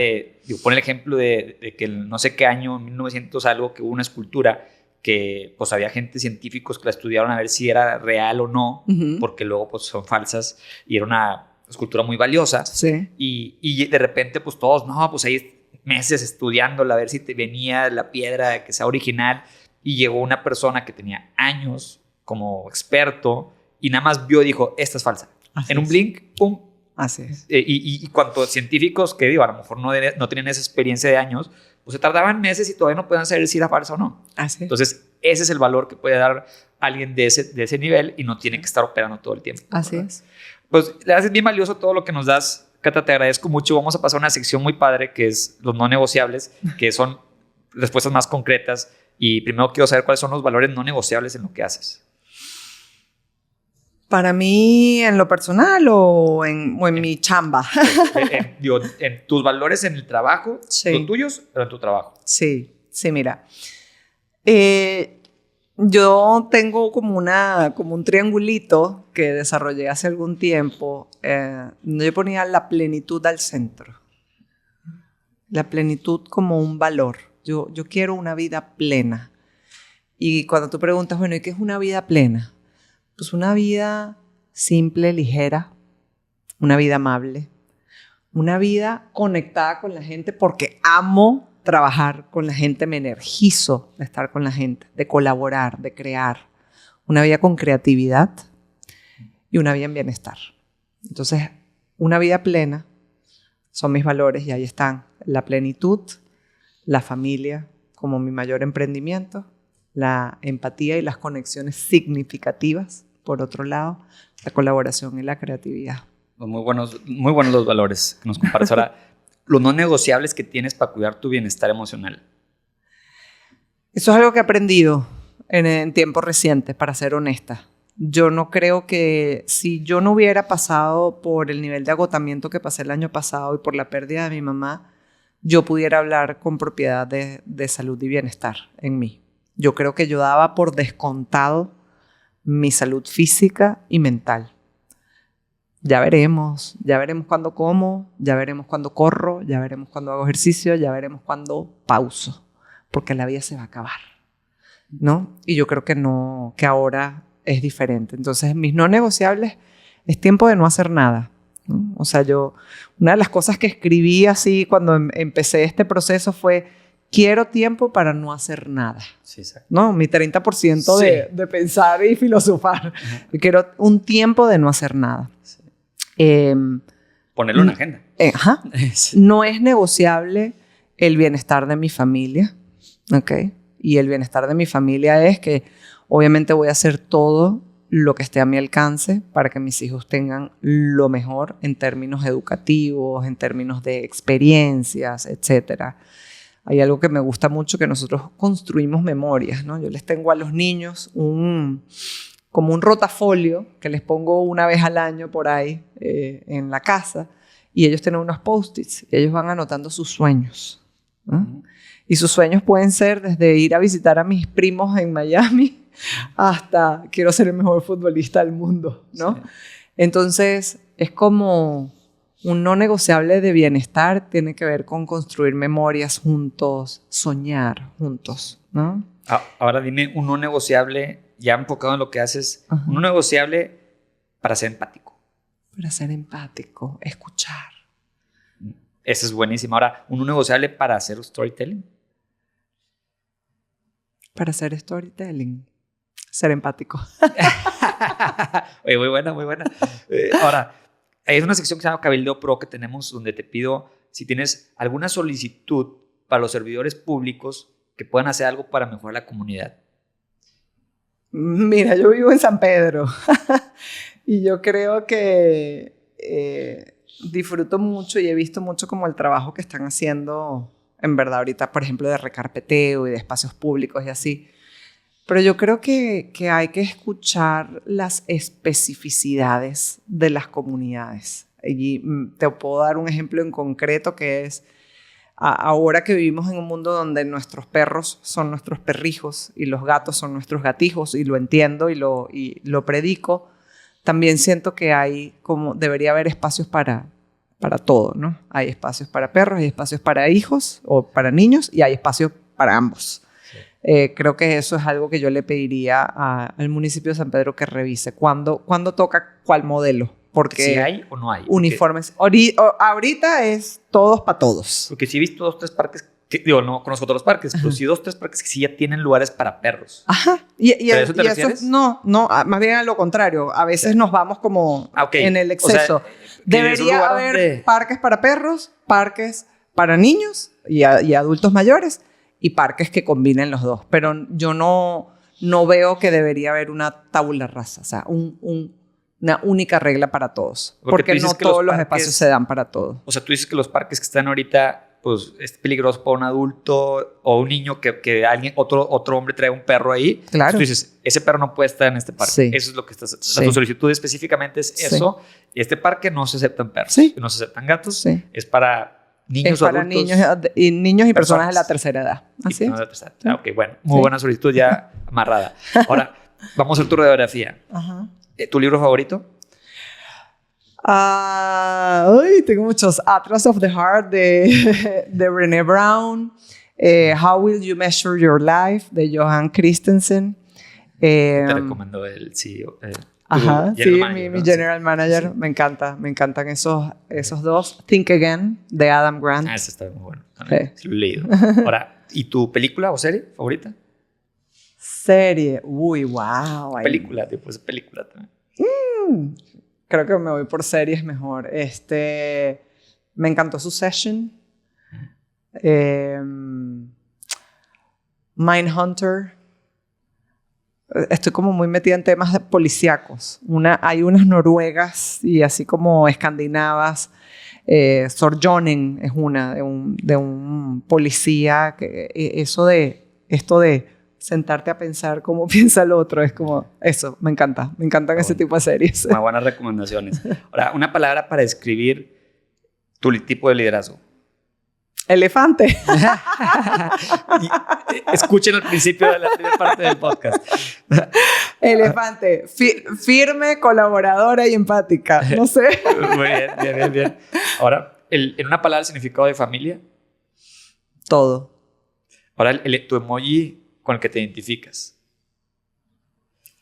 pone el ejemplo de que en no sé qué año, 1900 algo, que hubo una escultura que pues había gente científicos que la estudiaron a ver si era real o no, porque luego pues son falsas, y era una escultura muy valiosa. Sí. Y de repente pues todos, no, pues ahí meses estudiándola a ver si te venía la piedra que sea original, y llegó una persona que tenía años como experto y nada más vio y dijo, esta es falsa. Así en un blink, pum. Así es. Y cuantos científicos que a lo mejor no tenían esa experiencia de años, pues se tardaban meses y todavía no podían saber si era falsa o no. Así es. Entonces ese es el valor que puede dar alguien de ese nivel y no tiene que estar operando todo el tiempo. Así ¿verdad? es. Pues la verdad es bien valioso todo lo que nos das, Cata, te agradezco mucho. Vamos a pasar a una sección muy padre que es los no negociables, que son respuestas más concretas. Y primero quiero saber cuáles son los valores no negociables en lo que haces. Para mí, en lo personal o en mi chamba. En tus valores en el trabajo, sí. Los tuyos, pero en tu trabajo. Sí, mira. Yo tengo como un triangulito que desarrollé hace algún tiempo. Yo ponía la plenitud al centro. La plenitud como un valor. Yo quiero una vida plena. Y cuando tú preguntas, bueno, ¿y qué es una vida plena? Pues una vida simple, ligera, una vida amable, una vida conectada con la gente porque amo trabajar con la gente, me energizo de estar con la gente, de colaborar, de crear. Una vida con creatividad y una vida en bienestar. Entonces, una vida plena son mis valores y ahí están. La plenitud, la familia como mi mayor emprendimiento, la empatía y las conexiones significativas, por otro lado, la colaboración y la creatividad. Muy buenos los valores que nos compartes ahora. Los no negociables que tienes para cuidar tu bienestar emocional. Eso es algo que he aprendido en tiempo reciente, para ser honesta. Yo no creo que si yo no hubiera pasado por el nivel de agotamiento que pasé el año pasado y por la pérdida de mi mamá, yo pudiera hablar con propiedad de salud y bienestar en mí. Yo creo que yo daba por descontado mi salud física y mental. Ya veremos cuándo como, ya veremos cuándo corro, ya veremos cuándo hago ejercicio, ya veremos cuándo pauso, porque la vida se va a acabar, ¿no? Y yo creo que no, que ahora es diferente. Entonces, mis no negociables es tiempo de no hacer nada, ¿no? O sea, una de las cosas que escribí así cuando empecé este proceso fue: quiero tiempo para no hacer nada. Sí, exacto. ¿No? Mi 30% Sí. de pensar y filosofar. Ajá. Quiero un tiempo de no hacer nada. Sí. N- Ponerlo en agenda. Ajá. Sí. No es negociable el bienestar de mi familia, ¿ok? Y el bienestar de mi familia es que obviamente voy a hacer todo lo que esté a mi alcance para que mis hijos tengan lo mejor en términos educativos, en términos de experiencias, etcétera. Hay algo que me gusta mucho, que nosotros construimos memorias, ¿no? Yo les tengo a los niños como un rotafolio que les pongo una vez al año por ahí en la casa, y ellos tienen unos post-its y ellos van anotando sus sueños, ¿no? Y sus sueños pueden ser desde ir a visitar a mis primos en Miami hasta quiero ser el mejor futbolista del mundo, ¿no? Sí. Entonces, es como un no negociable de bienestar, tiene que ver con construir memorias juntos, soñar juntos, ¿no? Ahora dime un no negociable, ya enfocado en lo que haces, Ajá. un no negociable para ser empático. Para ser empático, escuchar. Ese es buenísimo. Ahora, un no negociable para hacer storytelling. Para hacer storytelling, ser empático. Oye, muy buena, muy buena. Ahora, hay una sección que se llama Cabildeo Pro que tenemos, donde te pido si tienes alguna solicitud para los servidores públicos que puedan hacer algo para mejorar la comunidad. Mira, yo vivo en San Pedro y yo creo que disfruto mucho y he visto mucho como el trabajo que están haciendo en verdad ahorita, por ejemplo, de recarpeteo y de espacios públicos y así. Pero yo creo que hay que escuchar las especificidades de las comunidades. Y te puedo dar un ejemplo en concreto, que es ahora que vivimos en un mundo donde nuestros perros son nuestros perrijos y los gatos son nuestros gatijos, y lo entiendo y lo predico, también siento que debería haber espacios para todo, ¿no? Hay espacios para perros, hay espacios para hijos o para niños, y hay espacios para ambos. Sí. Creo que eso es algo que yo le pediría al municipio de San Pedro que revise. ¿Cuándo toca cuál modelo? Porque ¿Si hay o no hay? Uniformes. Ahorita es todos para todos. Porque sí he visto 2 o 3 parques, no conozco todos los parques, pero sí 2 o 3 parques que sí ya tienen lugares para perros. Ajá. ¿Y ¿A eso te refieres? No, más bien a lo contrario. A veces nos vamos como en el exceso. O sea, debería haber parques para perros, parques para niños y adultos mayores, y parques que combinen los dos. Pero yo no veo que debería haber una tabula rasa, o sea, una única regla para todos. Porque no todos los espacios se dan para todos. O sea, tú dices que los parques que están ahorita, pues es peligroso para un adulto o un niño que alguien, otro hombre trae un perro ahí. Claro. Entonces tú dices, ese perro no puede estar en este parque. Sí. Eso es lo que estás... Sí. Tu solicitud específicamente es eso. Y este parque no se aceptan perros. Sí. No se aceptan gatos. Sí. Es para niños o adultos. Niños y personas de la tercera edad. Así es. Ok, bueno. Muy buena solicitud ya amarrada. Ahora, vamos a hacer tu radiografía. Ajá. ¿Tu libro favorito? Tengo muchos. Atlas of the Heart de Brené Brown. How Will You Measure Your Life de Johan Christensen. Te recomiendo el CEO. Ajá, sí, manager, mi ¿no? general manager. Sí. Me encantan esos dos. Think Again de Adam Grant. Ese está muy bueno. Sí. Lo he leído. Ahora, ¿y tu película o serie favorita? Serie. Uy, wow. Película, tipo película también. Creo que me voy por series mejor. Me encantó Succession. Mindhunter. Estoy como muy metida en temas de policíacos. Hay unas noruegas y así como escandinavas. Sorjonen es una de un policía. Esto de sentarte a pensar cómo piensa el otro. Es como eso, me encantan ese tipo de series. Muy buenas recomendaciones. Ahora, una palabra para describir tu tipo de liderazgo. Elefante. Escuchen al principio de la primera parte del podcast. Elefante. Firme, colaboradora y empática. No sé. Muy bien. Ahora, en una palabra, el significado de familia. Todo. Ahora, tu emoji con el que te identificas.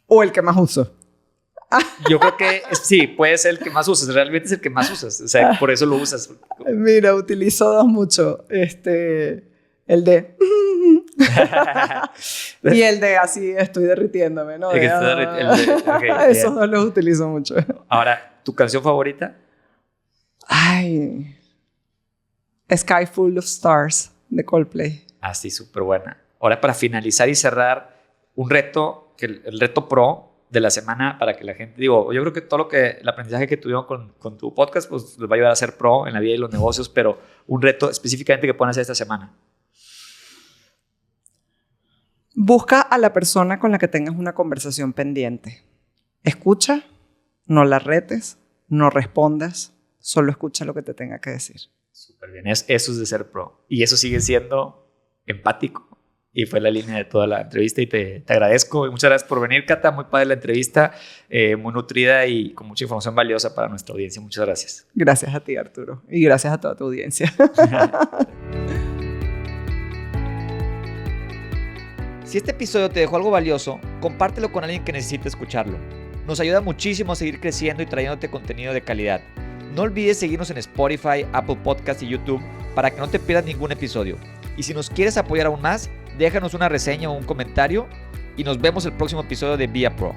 O el que más uso. Yo creo que sí, puede ser el que más usas. Realmente es el que más usas. O sea, por eso lo usas. Mira, utilizo dos mucho. El de... y el de así estoy derritiéndome, ¿no? Okay, esos dos los utilizo mucho. Ahora, ¿tu canción favorita? Ay... Sky Full of Stars de Coldplay. Ah, sí, súper buena. Ahora, para finalizar y cerrar, un reto, el reto pro de la semana para que la gente, yo creo que todo el aprendizaje que tuvimos con tu podcast, pues les va a ayudar a ser pro en la vida y los negocios, pero un reto específicamente que puedan hacer esta semana. Busca a la persona con la que tengas una conversación pendiente. Escucha, no la retes, no respondas, solo escucha lo que te tenga que decir. Súper bien, eso es de ser pro. Y eso sigue siendo empático. Y fue la línea de toda la entrevista y te agradezco. Y muchas gracias por venir, Cata. Muy padre la entrevista, muy nutrida y con mucha información valiosa para nuestra audiencia. Muchas gracias. Gracias a ti, Arturo. Y gracias a toda tu audiencia. Si este episodio te dejó algo valioso, compártelo con alguien que necesite escucharlo. Nos ayuda muchísimo a seguir creciendo y trayéndote contenido de calidad. No olvides seguirnos en Spotify, Apple Podcasts y YouTube para que no te pierdas ningún episodio. Y si nos quieres apoyar aún más, déjanos una reseña o un comentario y nos vemos el próximo episodio de Vía Pro.